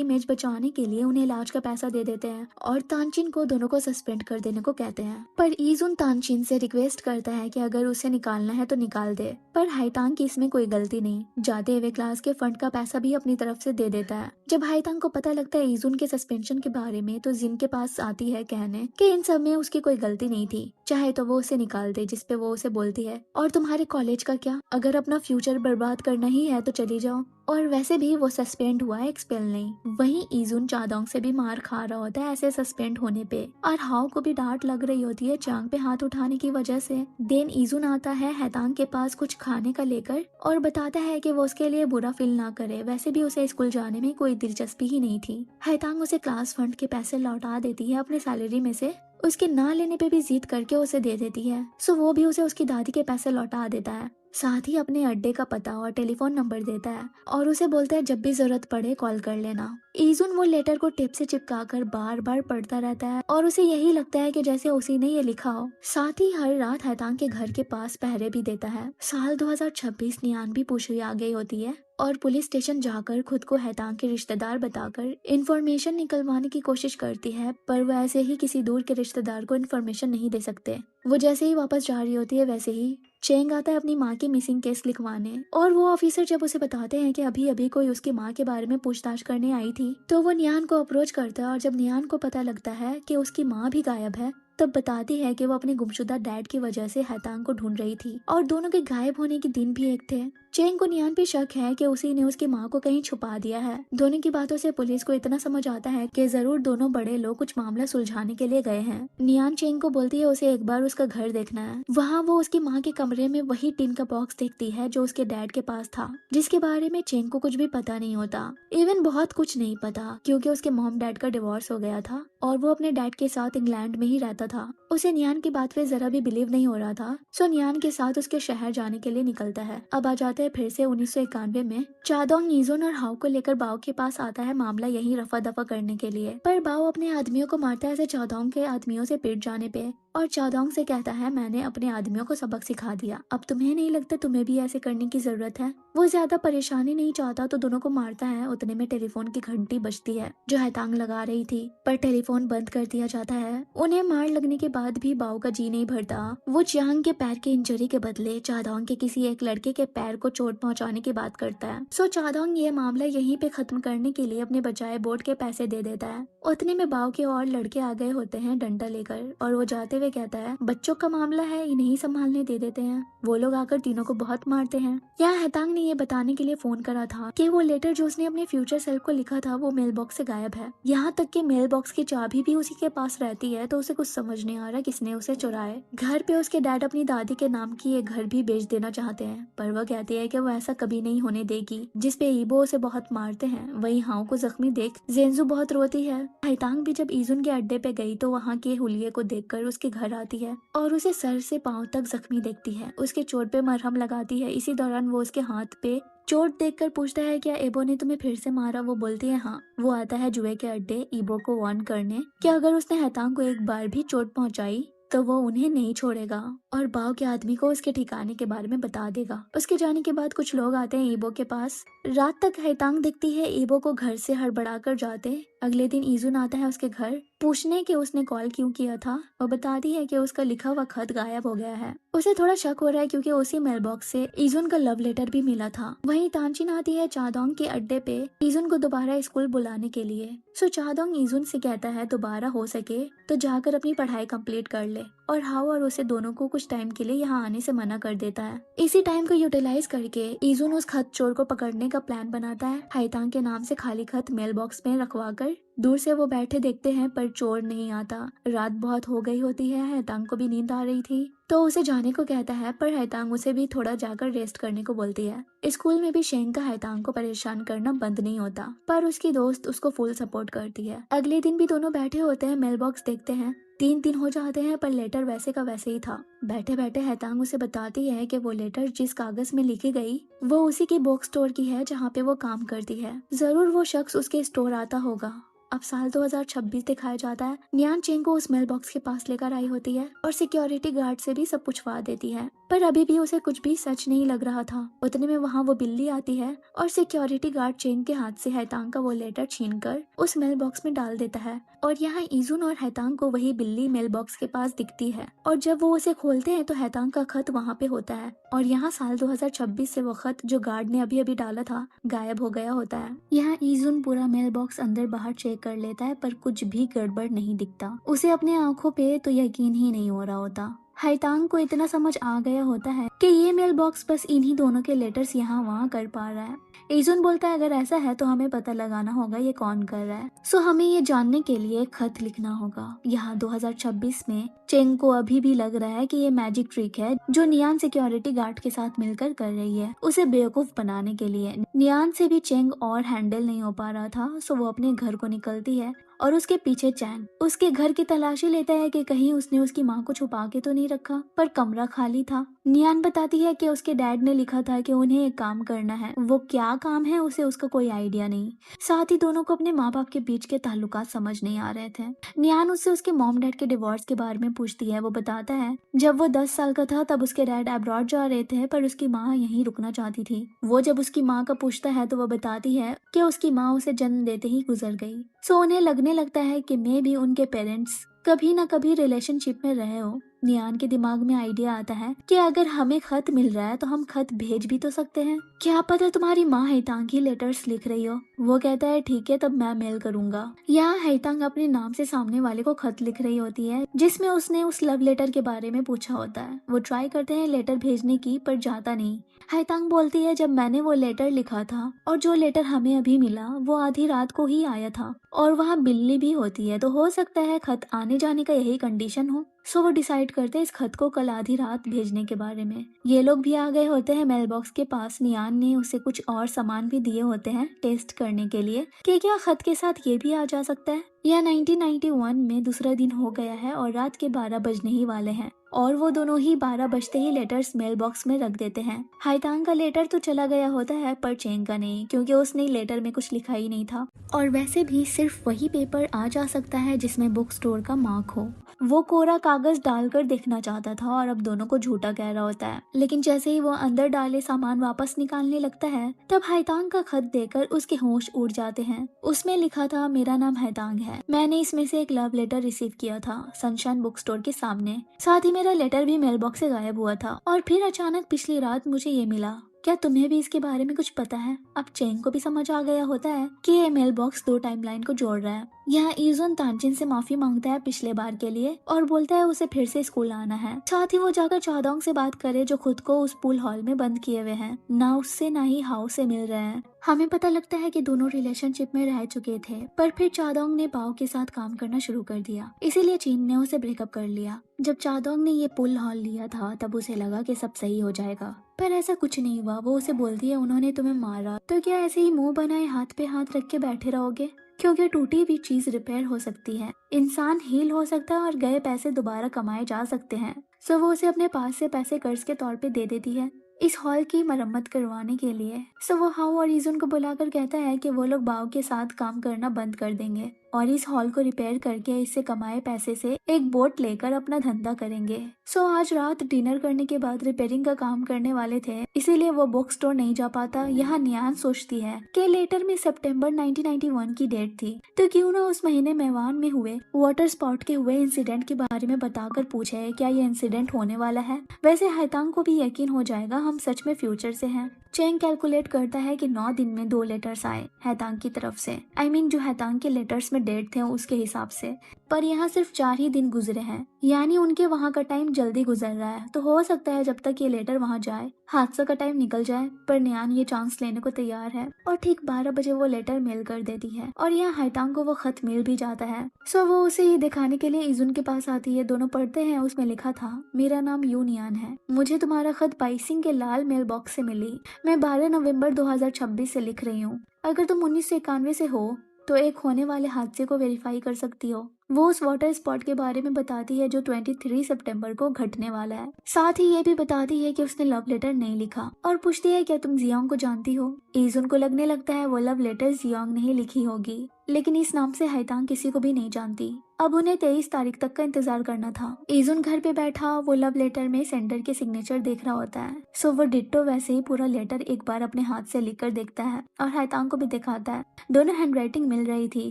इमेज बचाने के लिए उन्हें इलाज का पैसा दे देते हैं और तानचिन को दोनों को सस्पेंड कर देने को कहते हैं। पर ईजुन तानचिन से रिक्वेस्ट करता है कि अगर उसे निकालना है तो निकाल दे, पर हाईतांग की इसमें कोई गलती नहीं, जाते हुए क्लास के फंड का पैसा भी अपनी तरफ से दे देता है। जब हाईतांग को पता लगता है ईजुन के सस्पेंशन के बारे में तो जिन के पास आती है कहने कि इन सब में उसकी कोई गलती नहीं थी, चाहे तो वो उसे निकाल दे, जिसपे वो उसे बोलती है और तुम्हारे कॉलेज का क्या, अगर अपना फ्यूचर बर्बाद करना ही है तो चली जाओ। और वैसे भी वो सस्पेंड हुआ है, एक्सपेल नहीं। वहीं ईजुन चादोंग से भी मार खा रहा होता है ऐसे सस्पेंड होने पे, और हाओ को भी डांट लग रही होती है चांग पे हाथ उठाने की वजह से। देन ईजुन आता है हैतांग के पास कुछ खाने का लेकर और बताता है कि वो उसके लिए बुरा फील ना करे, वैसे भी उसे स्कूल जाने में कोई दिलचस्पी ही नहीं थी। हैतांग उसे क्लास फंड के पैसे लौटा देती है अपने सैलरी में से, उसके ना लेने पे भी जिद करके उसे दे देती है। सो वो भी उसे उसकी दादी के पैसे लौटा देता है, साथ ही अपने अड्डे का पता और टेलीफोन नंबर देता है और उसे बोलता है जब भी जरूरत पड़े कॉल कर लेना। ईजुन वो लेटर को टेप से चिपकाकर बार बार पढ़ता रहता है और उसे यही लगता है कि जैसे उसी ने ये लिखा हो। साथ ही हर रात हैतांग के घर के पास पहरे भी देता है। साल 2026 नियान भी पूछी आ गई होती है और पुलिस स्टेशन जाकर खुद को हैतांग के रिश्तेदार बताकर इंफॉर्मेशन निकलवाने की कोशिश करती है, पर वो ऐसे ही किसी दूर के रिश्तेदार को इंफॉर्मेशन नहीं दे सकते। वो जैसे ही वापस जा रही होती है वैसे ही चेंग आता है अपनी माँ की मिसिंग केस लिखवाने, और वो ऑफिसर जब उसे बताते हैं कि अभी अभी कोई उसकी माँ के बारे में पूछताछ करने आई थी तो वो नियान को अप्रोच करता है, और जब नियान को पता लगता है कि उसकी माँ भी गायब है तब बताती है कि वो अपने गुमशुदा डैड की वजह से हैतांग को ढूंढ रही थी और दोनों के गायब होने के दिन भी एक थे। चेंग को नियान पे शक है कि उसी ने उसकी माँ को कहीं छुपा दिया है। दोनों की बातों से पुलिस को इतना समझ आता है कि जरूर दोनों बड़े लोग कुछ मामला सुलझाने के लिए गए हैं। नियान चेंग को बोलती है उसे एक बार उसका घर देखना है। वहाँ वो उसकी माँ के कमरे में वही टिन का बॉक्स देखती है जो उसके डैड के पास था, जिसके बारे में चेंग को कुछ भी पता नहीं होता, इवन बहुत कुछ नहीं पता, क्योंकि उसके मॉम डैड का डिवोर्स हो गया था और वो अपने डैड के साथ इंग्लैंड में ही रहता था। उसे नियान की बात पे जरा भी बिलीव नहीं हो रहा था, सो नियान के साथ उसके शहर जाने के लिए निकलता है। अब आ जाते हैं फिर से 1991 में। चादोंग ईजुन और हाओ को लेकर बाओ के पास आता है मामला यही रफा दफा करने के लिए, पर बाओ अपने आदमियों को मारता है ऐसे चादोंग के आदमियों से पिट जाने पे, और चादोंग से कहता है मैंने अपने आदमियों को सबक सिखा दिया, अब तुम्हें नहीं लगता तुम्हें भी ऐसे करने की जरूरत है। वो ज्यादा परेशानी नहीं चाहता तो दोनों को मारता है। उतने में टेलीफोन की घंटी बजती है जो हैतांग लगा रही थी, पर टेलीफोन बंद कर दिया जाता है। उन्हें मार लगने के बाद भी बाओ का जी नहीं भरता। वो चांग के पैर के इंजरी के बदले चादोंग के किसी एक लड़के के पैर को चोट पहुंचाने की बात करता है। सो चादोंग ये मामला यहीं पे खत्म करने के लिए अपने बचाए बोर्ड के पैसे दे देता है। उतने में बाओ के और लड़के आ गए होते हैं डंडा लेकर, और वो जाते हुए कहता है बच्चों का मामला है इन्हें संभालने दे देते हैं। वो लोग आकर तीनों को बहुत मारते हैं। यहाँ हैतांग ने ये बताने के लिए फोन करा था कि वो लेटर जो उसने अपने फ्यूचर सेल्फ को लिखा था वो मेल बॉक्स से गायब है। यहाँ तक कि मेल बॉक्स की चाबी भी उसी के पास रहती है, तो उसे कुछ समझ नहीं आ रहा किसने उसे चुराए। घर पे उसके डैड अपनी दादी के नाम की ये घर भी बेच देना चाहते हैं, पर वो कहती है कि वो ऐसा कभी नहीं होने देगी, जिसपे ईबो उसे बहुत मारते हैं। वही हाओ को जख्मी देख जेंजू बहुत रोती है। हैतांग भी जब ईजुन के अड्डे पे गई तो वहाँ के हुलिये को देखकर उसके घर आती है और उसे सर से पांव तक जख्मी देखती है। उसके चोट पे मरहम लगाती है। इसी दौरान वो उसके हाथ पे चोट देखकर पूछता है क्या एबो ने तुम्हें फिर से मारा। वो बोलती है हाँ। वो आता है जुए के अड्डे ईबो को वार्न करने कि अगर उसने हैतांग को एक बार भी चोट पहुंचाई तो वो उन्हें नहीं छोड़ेगा और बाओ के आदमी को उसके ठिकाने के बारे में बता देगा। उसके जाने के बाद कुछ लोग आते हैं ईबो के पास। रात तक हैतांग दिखती है ईबो को घर से हड़बड़ा कर जाते। अगले दिन ईजुन आता है उसके घर पूछने कि उसने कॉल क्यों किया था। वो बताती है कि उसका लिखा हुआ खत गायब हो गया है। उसे थोड़ा शक हो रहा है क्योंकि उसी मेल बॉक्स से ईजुन का लव लेटर भी मिला था। वहीं तानचिन आती है चादोंग के अड्डे पे ईजुन को दोबारा स्कूल बुलाने के लिए। सो चादोंग ईजुन से कहता है दोबारा हो सके तो जाकर अपनी पढ़ाई कंप्लीट कर ले। और हाओ और उसे दोनों को कुछ टाइम के लिए यहाँ आने से मना कर देता है। इसी टाइम को यूटिलाइज करके इजुन उस खत चोर को पकड़ने का प्लान बनाता है। हाईतांग के नाम से खाली खत मेल बॉक्स में रखवा कर दूर से वो बैठे देखते हैं पर चोर नहीं आता। रात बहुत हो गई होती है, हाईतांग को भी नींद आ रही थी तो उसे जाने को कहता है, पर हाईतांग उसे भी थोड़ा जाकर रेस्ट करने को बोलती है। स्कूल में भी शेंग का हाईतांग को परेशान करना बंद नहीं होता, पर उसकी दोस्त उसको फुल सपोर्ट करती है। अगले दिन भी दोनों बैठे होते हैं, मेल बॉक्स देखते हैं। 3 दिन हो जाते हैं पर लेटर वैसे का वैसे ही था। बैठे बैठे हाईतांग उसे बताती है कि वो लेटर जिस कागज में लिखी गई वो उसी की बुक स्टोर की है जहाँ पे वो काम करती है। जरूर वो शख्स उसके स्टोर आता होगा। अब साल 2026 दिखाया जाता है। नियान चेंग को उस मेल बॉक्स के पास लेकर आई होती है और सिक्योरिटी गार्ड से भी सब पूछवा देती है, पर अभी भी उसे कुछ भी सच नहीं लग रहा था। उतने में वहाँ वो बिल्ली आती है और सिक्योरिटी गार्ड चेंग के हाथ से हाईतांग का वो लेटर छीनकर उस मेल बॉक्स में डाल देता है और यहाँ इजुन और हाईतांग को वही बिल्ली मेल बॉक्स के पास दिखती है और जब वो उसे खोलते हैं तो हाईतांग का खत वहाँ पे होता है और यहाँ साल 2026 से वो खत जो गार्ड ने अभी अभी डाला था गायब हो गया होता है। यहाँ इजुन पूरा मेल बॉक्स अंदर बाहर चेक कर लेता है पर कुछ भी गड़बड़ नहीं दिखता। उसे अपने आंखों पे तो यकीन ही नहीं हो रहा होता। हाईतांग को इतना समझ आ गया होता है कि ये मेल बॉक्स बस इन्हीं दोनों के लेटर्स यहाँ वहाँ कर पा रहा है। इजुन बोलता है अगर ऐसा है तो हमें पता लगाना होगा ये कौन कर रहा है। सो हमें ये जानने के लिए खत लिखना होगा। यहाँ 2026 में चेंग को अभी भी लग रहा है कि ये मैजिक ट्रिक है जो नियान सिक्योरिटी गार्ड के साथ मिलकर कर रही है उसे बेवकूफ बनाने के लिए। नियान से भी चेंग और हैंडल नहीं हो पा रहा था, सो वो अपने घर को निकलती है और उसके पीछे चैंग उसके घर की तलाशी लेता है कि कहीं उसने उसकी माँ को छुपा के तो नहीं रखा, पर कमरा खाली था। नियान बताती है कि उसके डैड ने लिखा था कि उन्हें एक काम करना है, वो क्या काम है उसे उसका कोई आइडिया नहीं। साथ ही दोनों को अपने माँ बाप के बीच के ताल्लुकात समझ नहीं आ रहे थे। नियान उससे उसके मॉम डैड के डिवोर्स के बारे में पूछती है। वो बताता है जब वो 10 साल का था तब उसके डैड अब्रॉड जा रहे थे पर उसकी माँ यहीं रुकना चाहती थी। वो जब उसकी माँ का पूछता है तो वो बताती है कि उसकी माँ उसे जन्म देते ही गुजर गई। सो उन्हें लगने लगता है कि मे भी उनके पेरेंट्स कभी ना कभी रिलेशनशिप में रहे हो। नियान के दिमाग में आइडिया आता है कि अगर हमें खत मिल रहा है तो हम खत भेज भी तो सकते हैं। क्या पता तुम्हारी माँ हाईतांग ही लेटर्स लिख रही हो। वो कहता है ठीक है तब मैं मेल करूंगा। यहाँ हाईतांग अपने नाम से सामने वाले को खत लिख रही होती है जिसमें उसने उस लव लेटर के बारे में पूछा होता है। वो ट्राई करते हैं लेटर भेजने की पर जाता नहीं। हाईतांग बोलती है जब मैंने वो लेटर लिखा था और जो लेटर हमें अभी मिला वो आधी रात को ही आया था और वहाँ बिल्ली भी होती है तो हो सकता है खत आने जाने का यही कंडीशन हो। सो वो डिसाइड करते हैं इस खत को कल आधी रात भेजने के बारे में। ये लोग भी आ गए होते हैं मेल बॉक्स के पास। नियान ने उसे कुछ और सामान भी दिए होते हैं टेस्ट करने के लिए कि क्या खत के साथ ये भी आ जा सकता है। यह 1991 में दूसरा दिन हो गया है और रात के 12 बजने ही वाले हैं और वो दोनों ही 12 बजते ही लेटर्स मेल बॉक्स में रख देते हैं। हाईतांग का लेटर तो चला गया होता है पर चेंग का नहीं, क्योंकि उसने लेटर में कुछ लिखा ही नहीं था और वैसे भी सिर्फ वही पेपर आ जा सकता है जिसमें बुक स्टोर का मार्क हो। वो कोरा कागज डालकर देखना चाहता था और अब दोनों को झूठा कह रहा होता है, लेकिन जैसे ही वो अंदर डाले सामान वापस निकालने लगता है तब हाईतांग का खत देकर उसके होश उड़ जाते हैं। उसमें लिखा था मेरा नाम हाईतांग है, मैंने इसमें से एक लव लेटर रिसीव किया था सनशाइन बुक स्टोर के सामने, साथ ही मेरा लेटर भी मेल बॉक्स से गायब हुआ था और फिर अचानक पिछली रात मुझे ये मिला। क्या तुम्हें भी इसके बारे में कुछ पता है। अब चेंग को भी समझ आ गया होता है कि ये मेल बॉक्स 2 टाइमलाइन को जोड़ रहा है। यहाँ इजुन तानजिन से माफी मांगता है पिछले बार के लिए और बोलता है उसे फिर से स्कूल आना है। साथ ही वो जाकर चादोंग से बात करे जो खुद को उस पूल हॉल में बंद किए हुए हैं, ना उससे ना ही हाउ से मिल रहे हैं। हमें पता लगता है कि दोनों रिलेशनशिप में रह चुके थे पर फिर चादोंग ने बाओ के साथ काम करना शुरू कर दिया, इसीलिए चीन ने उसे ब्रेकअप कर लिया। जब चादोंग ने ये पुल हॉल लिया था तब उसे लगा कि सब सही हो जाएगा, पर ऐसा कुछ नहीं हुआ। वो उसे बोलती है उन्होंने तुम्हें मारा तो क्या ऐसे ही मुंह बनाए हाथ पे हाथ रख के बैठे रहोगे, क्योंकि टूटी हुई चीज रिपेयर हो सकती है, इंसान हील हो सकता है और गए पैसे दोबारा कमाए जा सकते हैं। सो वो उसे अपने पास से पैसे कर्ज के तौर पे दे देती है इस हॉल की मरम्मत करवाने के लिए। सो वो हाउ और इजुन को बुलाकर कहता है कि वो लोग बाओ के साथ काम करना बंद कर देंगे और इस हॉल को रिपेयर करके इससे कमाए पैसे से एक बोट लेकर अपना धंधा करेंगे। सो आज रात डिनर करने के बाद रिपेयरिंग का काम करने वाले थे, इसीलिए वो बुक स्टोर नहीं जा पाता। यहाँ नियान सोचती है कि लेटर में सितंबर 1991 की डेट थी तो क्यों ना उस महीने मेवान में हुए वाटर स्पाउट के हुए इंसिडेंट के बारे में बताकर पूछे क्या ये इंसिडेंट होने वाला है। वैसे हाईतांग को भी यकीन हो जाएगा हम सच में फ्यूचर से हैं। चेंग कैलकुलेट करता है कि 9 दिन में 2 लेटर्स आए हैतांग की तरफ से, जो हैतांग के लेटर्स में डेट थे उसके हिसाब से, पर यहाँ सिर्फ 4 ही दिन गुजरे हैं, यानी उनके वहाँ का टाइम जल्दी गुजर रहा है। तो हो सकता है जब तक ये लेटर वहाँ जाए हादसा का टाइम निकल जाए, पर नियान ये चांस लेने को तैयार है और ठीक 12 बजे वो लेटर मेल कर देती है और यहाँ हाईतांग को वो खत मिल भी जाता है। सो वो उसे ये दिखाने के लिए इजुन के पास आती है। दोनों पढ़ते हैं, उसमें लिखा था, मेरा नाम यू नियान है, मुझे तुम्हारा खत बाइसिंग के लाल मेल बॉक्स से मिली, मैं 12 नवंबर 2026 से लिख रही हूँ। अगर तुम 1991 से हो तो एक होने वाले हादसे को वेरीफाई कर सकती हो। वो उस वाटर स्पॉट के बारे में बताती है जो 23 सितंबर को घटने वाला है। साथ ही ये भी बताती है कि उसने लव लेटर नहीं लिखा और पूछती है क्या तुम जियोंग को जानती हो। ईजुन को लगने लगता है वो लव लेटर जियोंग ने ही लिखी होगी, लेकिन इस नाम से हाईतांग किसी को भी नहीं जानती। अब उन्हें 23 तारीख तक का इंतजार करना था। ईजुन घर पे बैठा वो लव लेटर में सेंडर के सिग्नेचर देख रहा होता है। सो वो डिट्टो वैसे ही पूरा लेटर एक बार अपने हाथ से लिखकर देखता है और हाईतांग को भी दिखाता है। दोनों हैंडराइटिंग मिल रही थी,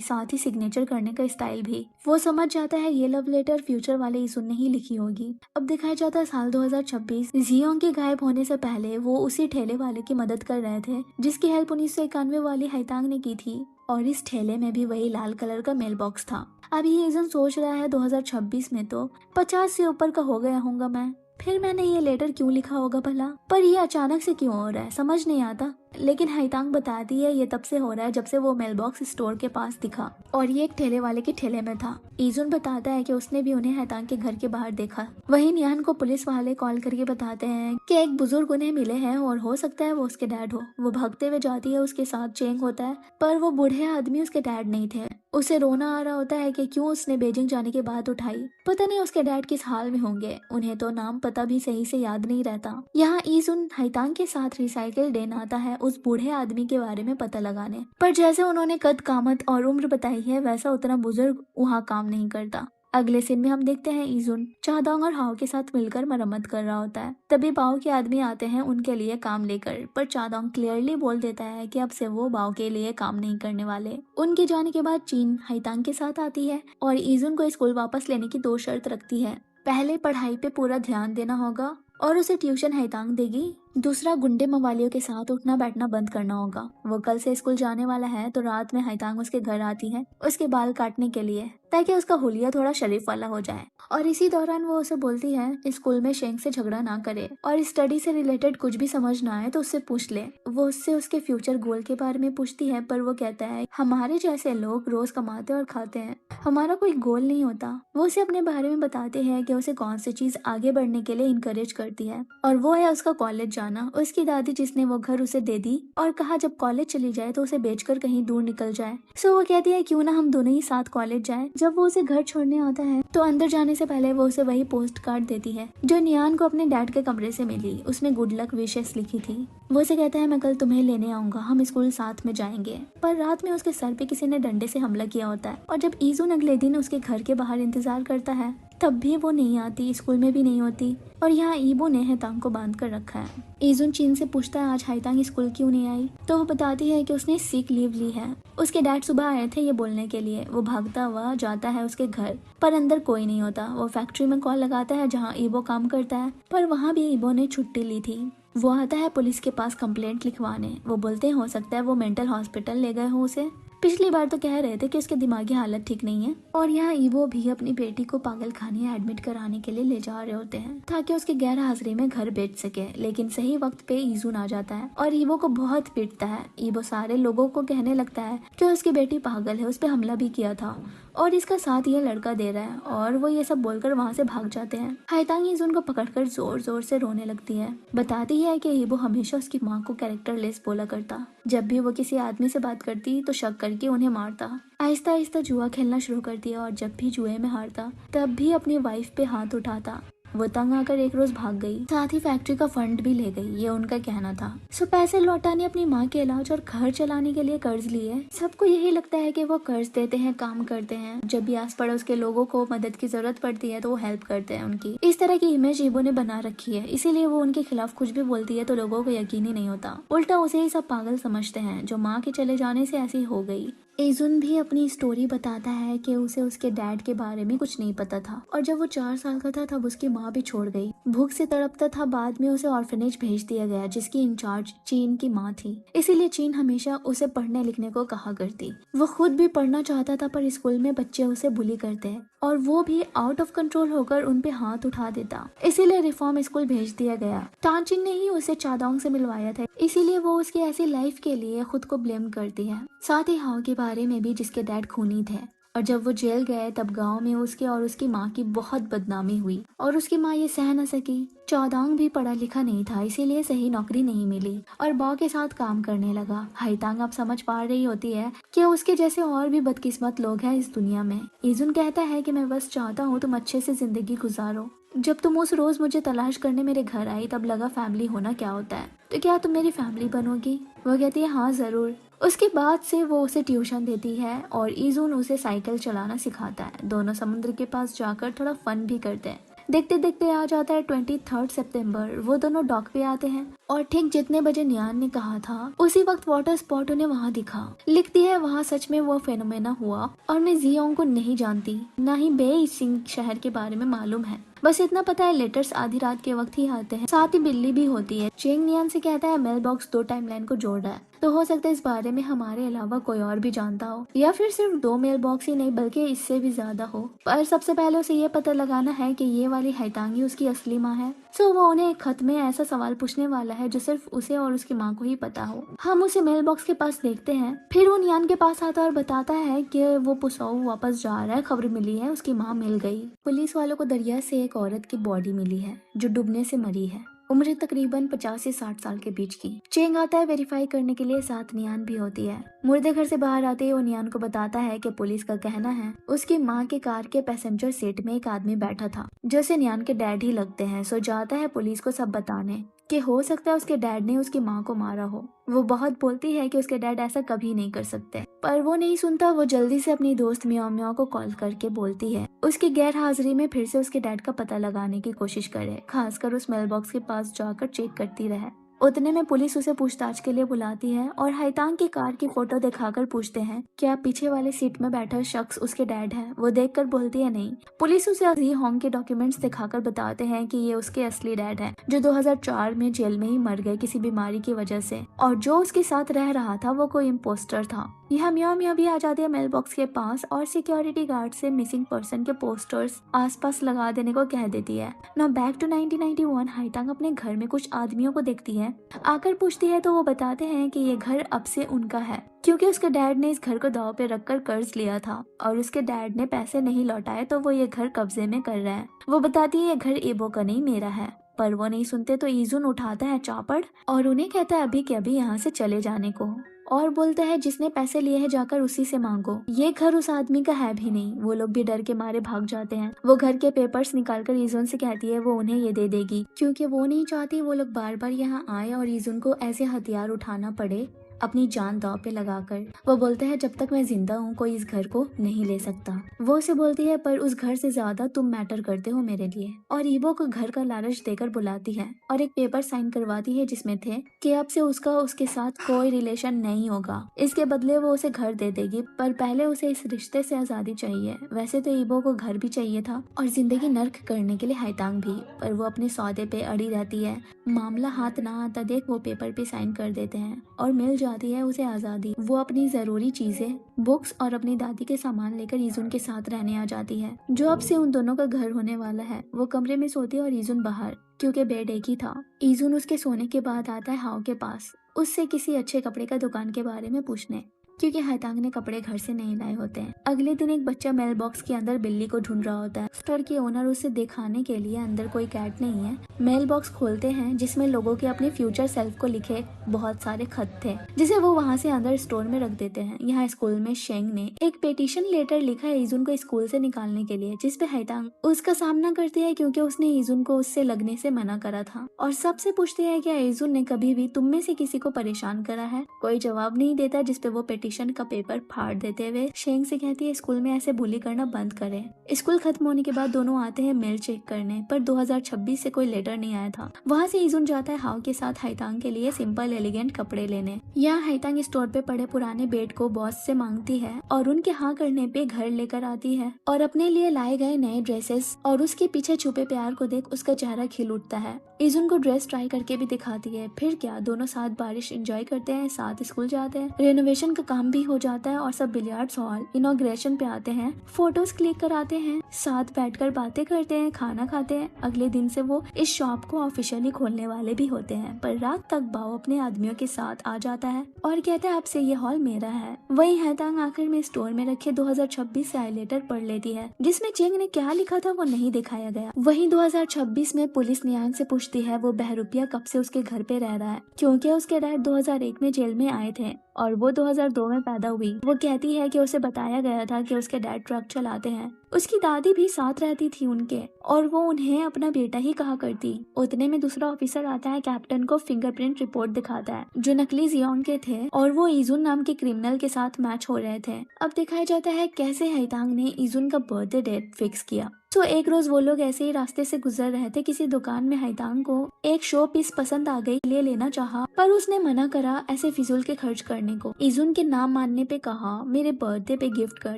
साथ ही सिग्नेचर करने का स्टाइल भी। वो समझ जाता है ये लव लेटर फ्यूचर वाले ईजुन ने ही लिखी होगी। अब दिखाया जाता है साल 2026। जियोंग के गायब होने से पहले वो उसी ठेले वाले की मदद कर रहे थे जिसकी हेल्प 1991 वाली हाईतांग ने की थी, और इस ठेले में भी वही लाल कलर का मेल बॉक्स था। अब ये ईजुन सोच रहा है 2026 में तो 50 से ऊपर का हो गया होगा मैं, फिर मैंने ये लेटर क्यों लिखा होगा भला, पर ये अचानक से क्यों हो रहा है समझ नहीं आता। लेकिन हाईतांग बताती है ये तब से हो रहा है जब से वो मेल बॉक्स स्टोर के पास दिखा और ये एक ठेले वाले के ठेले में था। ईजुन बताता है कि उसने भी उन्हें हाईतांग के घर के बाहर देखा। वहीं नियान को पुलिस वाले कॉल करके बताते हैं कि एक बुजुर्ग उन्हें मिले हैं और हो सकता है वो उसके डैड हो। वो भागते हुए जाती है, उसके साथ चेंग होता है, पर वो बूढ़े आदमी उसके डैड नहीं थे। उसे रोना आ रहा होता है कि क्यों उसने बीजिंग जाने के बाद उठाई, पता नहीं उसके डैड किस हाल में होंगे, उन्हें तो नाम पता भी सही से याद नहीं रहता। यहाँ ईजुन हाईतांग के साथ रिसाइकिल डेन आता है उस बूढ़े आदमी के बारे में पता लगाने, पर जैसे उन्होंने कद कामत और उम्र बताई है वैसा उतना बुजुर्ग वहाँ काम नहीं करता। अगले सीन में हम देखते हैं ईजुन चाहदोंग और हाओ के साथ मिलकर मरम्मत कर रहा होता है। तभी बाओ के आदमी आते हैं उनके लिए काम लेकर, पर चाहदोंग क्लियरली बोल देता है कि अब से वो बाओ के लिए काम नहीं करने वाले। उनके जाने के बाद चीन हाईतांग के साथ आती है और ईजुन को स्कूल वापस लेने की 2 शर्त रखती है। पहले पढ़ाई पे पूरा ध्यान देना होगा और उसे ट्यूशन हाईतांग देगी। दूसरा, गुंडे मवालियों के साथ उठना बैठना बंद करना होगा। वो कल से स्कूल जाने वाला है तो रात में हाईतांग उसके घर आती है उसके बाल काटने के लिए, ताकि उसका हुलिया थोड़ा शरीफ वाला हो जाए। और इसी दौरान वो उसे बोलती है स्कूल में शेंग से झगड़ा ना करे और स्टडी से रिलेटेड कुछ भी समझ ना आए तो उससे पूछ ले। वो उससे उसके फ्यूचर गोल के बारे में पूछती है, पर वो कहता है हमारे जैसे लोग रोज कमाते और खाते हैं, हमारा कोई गोल नहीं होता। वो उसे अपने बारे में बताते हैं कि उसे कौन सी चीज आगे बढ़ने के लिए इंकरेज करती है, और वो है उसका कॉलेज जाना। उसकी दादी जिसने वो घर उसे दे दी और कहा जब कॉलेज चली जाए तो उसे बेचकर कहीं दूर निकल जाए। सो वो कहती है क्यों ना हम दोनों ही साथ कॉलेज जाएं। जब वो उसे घर छोड़ने आता है तो अंदर जाने से पहले वो उसे वही पोस्ट कार्ड देती है जो नियान को अपने डैड के कमरे से मिली। उसमें गुड लक विशेस लिखी थी। वो उसे कहता है मैं कल तुम्हें लेने आऊंगा, हम स्कूल साथ में जाएंगे। पर रात में उसके सर पे किसी ने डंडे से हमला किया होता है और जब ईजुन अगले दिन उसके घर के बाहर इंतजार करता है तब भी वो नहीं आती, स्कूल में भी नहीं होती, और यहाँ ईबो ने हाईतांग को बांध कर रखा है। ईजुन चीन से पूछता है आज हाईतांग स्कूल क्यों नहीं आई, तो वो बताती है कि उसने सिक लीव ली है। उसके डैड सुबह आए थे ये बोलने के लिए। वो भागता हुआ जाता है उसके घर, पर अंदर कोई नहीं होता। वो फैक्ट्री में कॉल लगाता है जहाँ ईबो काम करता है, पर वहाँ भी ईबो ने छुट्टी ली थी। वो आता है पुलिस के पास कंप्लेंट लिखवाने। वो बोलते हैं हो सकता है वो मेंटल हॉस्पिटल ले गए हो उसे, पिछली बार तो कह रहे थे कि उसके दिमागी हालत ठीक नहीं है। और यहाँ ईवो भी अपनी बेटी को पागल खाने एडमिट कराने के लिए ले जा रहे होते हैं ताकि उसके गैर हाजिरी में घर बेच सके, लेकिन सही वक्त पे ईजुन आ जाता है और ईवो को बहुत पीटता है। ईवो सारे लोगों को कहने लगता है कि उसकी बेटी पागल है, उस पर हमला भी किया था और इसका साथ ये लड़का दे रहा है, और वो ये सब बोलकर वहाँ से भाग जाते हैं। हाईतांग ईजुन को पकड़कर जोर जोर से रोने लगती है। बताती है कि ईवो हमेशा उसकी माँ को कैरेक्टरलेस बोला करता, जब भी वो किसी आदमी से बात करती तो शक करके उन्हें मारता। आहिस्ता आहिस्ता जुआ खेलना शुरू कर दिया और जब भी जुए में हारता तब भी अपनी वाइफ पे हाथ उठाता। वो तंग आकर एक रोज भाग गई, साथ ही फैक्ट्री का फंड भी ले गई, ये उनका कहना था। सो पैसे लौटाने, अपनी माँ के इलाज और घर चलाने के लिए कर्ज लिए। सबको यही लगता है कि वो कर्ज देते हैं, काम करते हैं, जब भी आस पड़ोस के लोगों को मदद की जरूरत पड़ती है तो वो हेल्प करते हैं उनकी। इस तरह की इमेज ईबो ने बना रखी है, इसीलिए वो उनके खिलाफ कुछ भी बोलती है तो लोगों को यकीन ही नहीं होता, उल्टा उसे ही सब पागल समझते हैं जो माँ के चले जाने से ऐसी हो गई। एजुन भी अपनी स्टोरी बताता है कि उसे उसके डैड के बारे में कुछ नहीं पता था और जब वो 4 साल का था तब उसकी माँ भी छोड़ गई। भूख से तड़पता था, बाद में उसे ऑर्फनेज भेज दिया गया जिसकी इंचार्ज चीन की माँ थी। इसीलिए चीन हमेशा उसे पढ़ने लिखने को कहा करती। वो खुद भी पढ़ना चाहता था पर स्कूल में बच्चे उसे बुली करते हैं और वो भी आउट ऑफ कंट्रोल होकर उन पे हाथ उठा देता। इसीलिए रिफॉर्म स्कूल भेज दिया गया। टांचिन ने ही उसे चादोंग से मिलवाया था, इसीलिए वो उसकी ऐसी लाइफ के लिए खुद को ब्लेम करती है। साथ ही हाउ के बारे में भी जिसके डैड खूनी थे। और जब वो जेल गए तब गांव में उसके और उसकी माँ की बहुत बदनामी हुई और उसकी माँ ये सह न सकी। चौदांग भी पढ़ा लिखा नहीं था, इसीलिए सही नौकरी नहीं मिली और बॉ के साथ काम करने लगा। हाईतांग अब समझ पा रही होती है कि उसके जैसे और भी बदकिस्मत लोग हैं इस दुनिया में। इजुन कहता है कि मैं बस चाहता हूँ तुम अच्छे से जिंदगी गुजारो। जब तुम उस रोज मुझे तलाश करने मेरे घर आई तब लगा फैमिली होना क्या होता है, तो क्या तुम मेरी फैमिली बनोगी? वो कहती है हाँ जरूर। उसके बाद से वो उसे ट्यूशन देती है और इजुन उसे साइकिल चलाना सिखाता है। दोनों समुद्र के पास जाकर थोड़ा फन भी करते हैं। देखते देखते आ जाता है 23 सितंबर। वो दोनों डॉक पे आते हैं और ठीक जितने बजे नियान ने कहा था उसी वक्त वाटर स्पॉट उन्हें वहाँ दिखा। लिखती है वहाँ सच में वो फेनोमेना हुआ और मैं जियोंग को नहीं जानती, न ही बे सिंह शहर के बारे में मालूम है। बस इतना पता है लेटर्स आधी रात के वक्त ही आते हैं, साथ ही बिल्ली भी होती है। चेंग नियान से कहता है मेल बॉक्स 2 टाइमलाइन को जोड़ रहा है, तो हो सकता है इस बारे में हमारे अलावा कोई और भी जानता हो या फिर सिर्फ 2 मेल बॉक्स ही नहीं बल्कि इससे भी ज्यादा हो। पर सबसे पहले उसे ये पता लगाना है कि ये वाली हाईतांगी उसकी असली माँ है। सो वो उन्हें एक खत में ऐसा सवाल पूछने वाला है जो सिर्फ उसे और उसकी माँ को ही पता हो। हम उसे मेल बॉक्स के पास देखते हैं, फिर वो नियान के पास आता है और बताता है कि वो पुसाओ वापस जा रहा है, खबर मिली है उसकी माँ मिल गई। पुलिस वालों को दरिया से एक औरत की बॉडी मिली है जो डूबने से मरी है, उम्र तकरीबन 50 से 60 साल के बीच की। चेंग आता है वेरीफाई करने के लिए, साथ नियान भी होती है। मुर्दे घर से बाहर आते ही वो नियान को बताता है कि पुलिस का कहना है उसकी माँ के कार के पैसेंजर सीट में एक आदमी बैठा था जैसे नियान के डैड ही लगते हैं। सो जाता है पुलिस को सब बताने कि हो सकता है उसके डैड ने उसकी माँ को मारा हो। वो बहुत बोलती है कि उसके डैड ऐसा कभी नहीं कर सकते, पर वो नहीं सुनता। वो जल्दी से अपनी दोस्त म्याओ म्याओ को कॉल करके बोलती है उसकी गैर हाजिरी में फिर से उसके डैड का पता लगाने की कोशिश करे, खासकर उस मेल बॉक्स के पास जाकर चेक करती रहे। उतने में पुलिस उसे पूछताछ के लिए बुलाती है और हाईतांग की कार की फोटो दिखाकर पूछते हैं क्या पीछे वाले सीट में बैठा शख्स उसके डैड है। वो देखकर बोलती है नहीं। पुलिस उसे जी होंग के डॉक्यूमेंट्स दिखाकर बताते हैं कि ये उसके असली डैड हैं जो 2004 में जेल में ही मर गए किसी बीमारी की वजह से, और जो उसके साथ रह रहा था वो कोई इम्पोस्टर था। यहाँ म्याओ म्याओ भी आ जाती है मेल बॉक्स के पास और सिक्योरिटी गार्ड से मिसिंग पर्सन के पोस्टर्स आसपास लगा देने को कह देती है। ना बैक टू 1991 हाईतांग अपने घर में कुछ आदमियों को देखती है। आकर पूछती है तो वो बताते हैं कि ये घर अब से उनका है क्योंकि उसके डैड ने इस घर को दांव पे रखकर कर्ज लिया था और उसके डैड ने पैसे नहीं लौटाए तो वो ये घर कब्जे में कर रहा है। वो बताती है ये घर ईबो का नहीं मेरा है, पर वो नहीं सुनते तो इजुन उठाता है चापड़ और उन्हें कहता है अभी के अभी यहाँ से चले जाने को और बोलता है जिसने पैसे लिए हैं जाकर उसी से मांगो। ये घर उस आदमी का है भी नहीं। वो लोग भी डर के मारे भाग जाते हैं। वो घर के पेपर्स निकालकर इजुन से कहती है वो उन्हें ये दे देगी क्योंकि वो नहीं चाहती वो लोग बार बार यहाँ आए और इजुन को ऐसे हथियार उठाना पड़े अपनी जान दांव पे लगाकर। वो बोलते हैं जब तक मैं जिंदा हूँ कोई इस घर को नहीं ले सकता। वो उसे बोलती है पर उस घर से ज्यादा तुम मैटर करते हो मेरे लिए, और ईबो को घर का लालच देकर बुलाती है और एक पेपर साइन करवाती है जिसमें थे कि अब से उसका उसके साथ कोई रिलेशन नहीं होगा। इसके बदले वो उसे घर दे देगी, पर पहले उसे इस रिश्ते से आजादी चाहिए। वैसे तो ईबो को घर भी चाहिए था और जिंदगी नर्क करने के लिए हाईतांग भी, पर वो अपने सौदे पे अड़ी रहती है। मामला हाथ ना आता देख वो पेपर पे साइन कर देते हैं और मिल जाती है उसे आजादी। वो अपनी जरूरी चीजें, बुक्स और अपनी दादी के सामान लेकर इजुन के साथ रहने आ जाती है जो अब से उन दोनों का घर होने वाला है। वो कमरे में सोती है और इजुन बाहर, क्योंकि बेड एक ही था। इजुन उसके सोने के बाद आता है हाओ के पास उससे किसी अच्छे कपड़े का दुकान के बारे में पूछने, क्योंकि हाईतांग ने कपड़े घर से नहीं लाए होते हैं। अगले दिन एक बच्चा मेल बॉक्स के अंदर बिल्ली को ढूंढ रहा होता है। स्टोर के ओनर उसे दिखाने के लिए अंदर कोई कैट नहीं है। मेल बॉक्स खोलते हैं जिसमें लोगों के अपने फ्यूचर सेल्फ को लिखे बहुत सारे खत थे जिसे वो वहाँ से अंदर स्टोर में रख देते हैं। यहाँ स्कूल में शेंग ने एक पेटिशन लेटर लिखा है इजुन को स्कूल से निकालने के लिए, जिसपे हाईतांग उसका सामना करती है क्योंकि उसने इजुन को उससे लगने से मना करा था। और सबसे पूछते हैं क्या इजुन ने कभी भी तुम में से किसी को परेशान करा है। कोई जवाब नहीं देता, जिसपे वो कंपटीशन का पेपर फाड़ देते हुए शेंग से कहती है स्कूल में ऐसे बुली करना बंद करें। स्कूल खत्म होने के बाद दोनों आते हैं मेल चेक करने, पर 2026 से कोई लेटर नहीं आया था। वहाँ से इजुन जाता है हाउ के साथ हाईतांग के लिए सिंपल एलिगेंट कपड़े लेने। यहाँ हाईतांग स्टोर पे पड़े पुराने बेड को बॉस से मांगती है और उनके हाँ करने पे घर लेकर आती है और अपने लिए लाए गए नए ड्रेसेस और उसके पीछे छुपे प्यार को देख उसका चेहरा खिल उठता है। इजुन को ड्रेस ट्राई करके भी दिखाती है। फिर क्या, दोनों साथ बारिश एंजॉय करते हैं, साथ स्कूल जाते हैं, रेनोवेशन का काम भी हो जाता है और सब बिलियर्ड्स हॉल इनॉग्रेशन पे आते हैं, फोटोज क्लिक कराते हैं, साथ बैठकर बातें करते हैं, खाना खाते हैं। अगले दिन से वो इस शॉप को ऑफिशियली खोलने वाले भी होते हैं, पर रात तक बाओ अपने आदमियों के साथ आ जाता है और कहता है अब से ये हॉल मेरा है। वही हाईतांग आखिर में स्टोर में रखे 2026 से आए लेटर पढ़ लेती है जिसमें चेंग ने क्या लिखा था वो नहीं दिखाया गया। वही 2026 में पुलिस नियांग से पूछती है वो बहरूपिया कब से उसके घर पे रह रहा है, क्योंकि उसके डैड 2001 में जेल में आए थे और वो 2002 में पैदा हुई। वो कहती है कि उसे बताया गया था कि उसके डैड ट्रक चलाते हैं। उसकी दादी भी साथ रहती थी उनके और वो उन्हें अपना बेटा ही कहा करती। उतने में दूसरा ऑफिसर आता है, कैप्टन को फिंगरप्रिंट रिपोर्ट दिखाता है जो नकली जियोंग के थे और वो इजुन नाम के क्रिमिनल के साथ मैच हो रहे थे। अब दिखाया जाता है कैसे हाईतांग ने इजुन का बर्थडे डेट फिक्स किया। तो एक रोज वो लोग ऐसे ही रास्ते से गुजर रहे थे, किसी दुकान में हाईतांग को एक शो पीस पसंद आ गई, ले लेना चाहा पर उसने मना करा ऐसे फिजूल के खर्च करने को। इजुन के नाम मानने पे कहा मेरे बर्थडे पे गिफ्ट कर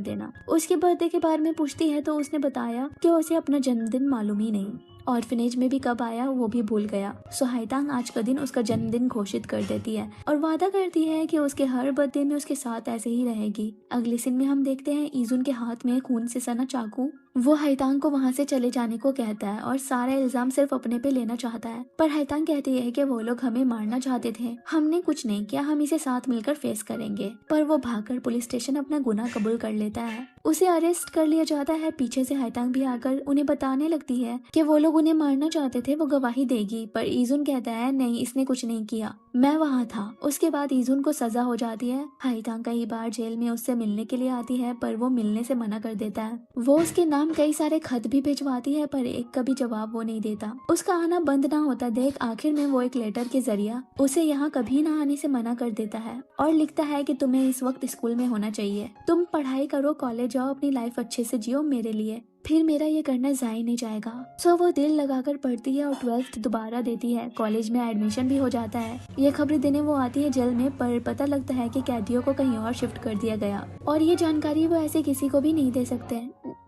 देना। उसके बर्थडे के बारे में पूछती है तो उसने बताया कि उसे अपना जन्मदिन मालूम ही नहीं, ऑर्फनेज में भी कब आया वो भी भूल गया। सो हाईतांग आज का दिन उसका जन्मदिन घोषित कर देती है और वादा करती है कि उसके हर बर्थडे में उसके साथ ऐसे ही रहेगी। अगले सीन में हम देखते हैं इजुन के हाथ में खून से सना चाकू। वो हाईतांग को वहाँ से चले जाने को कहता है और सारा इल्जाम सिर्फ अपने पे लेना चाहता है, पर हाईतांग कहती है कि वो लोग हमें मारना चाहते थे, हमने कुछ नहीं किया, हम इसे साथ मिलकर फेस करेंगे। पर वो भागकर पुलिस स्टेशन अपना गुनाह कबूल कर लेता है। उसे अरेस्ट कर लिया जाता है। पीछे से हाईतांग भी आकर उन्हें बताने लगती है कि वो लोग उन्हें मारना चाहते थे, वो गवाही देगी, पर इजुन कहता है नहीं इसने कुछ नहीं किया, मैं वहाँ था। उसके बाद इजुन को सजा हो जाती है। हाईतांग कई बार जेल में उससे मिलने के लिए आती है पर वो मिलने से मना कर देता है। वो उसके नाम कई सारे खत भी भिजवाती है पर एक का भी जवाब वो नहीं देता। उसका आना बंद ना होता देख आखिर में वो एक लेटर के जरिया उसे यहाँ कभी ना आने से मना कर देता है और लिखता है कि तुम्हें इस वक्त स्कूल में होना चाहिए, तुम पढ़ाई करो, कॉलेज जाओ, अपनी लाइफ अच्छे से जियो मेरे लिए, फिर मेरा ये करना जाया नहीं जाएगा। सो वो दिल लगाकर पढ़ती है और 12th दोबारा देती है। कॉलेज में एडमिशन भी हो जाता है। ये खबरें देने वो आती है जेल में, पर पता लगता है कि कैदियों को कहीं और शिफ्ट कर दिया गया और ये जानकारी वो ऐसे किसी को भी नहीं दे सकते।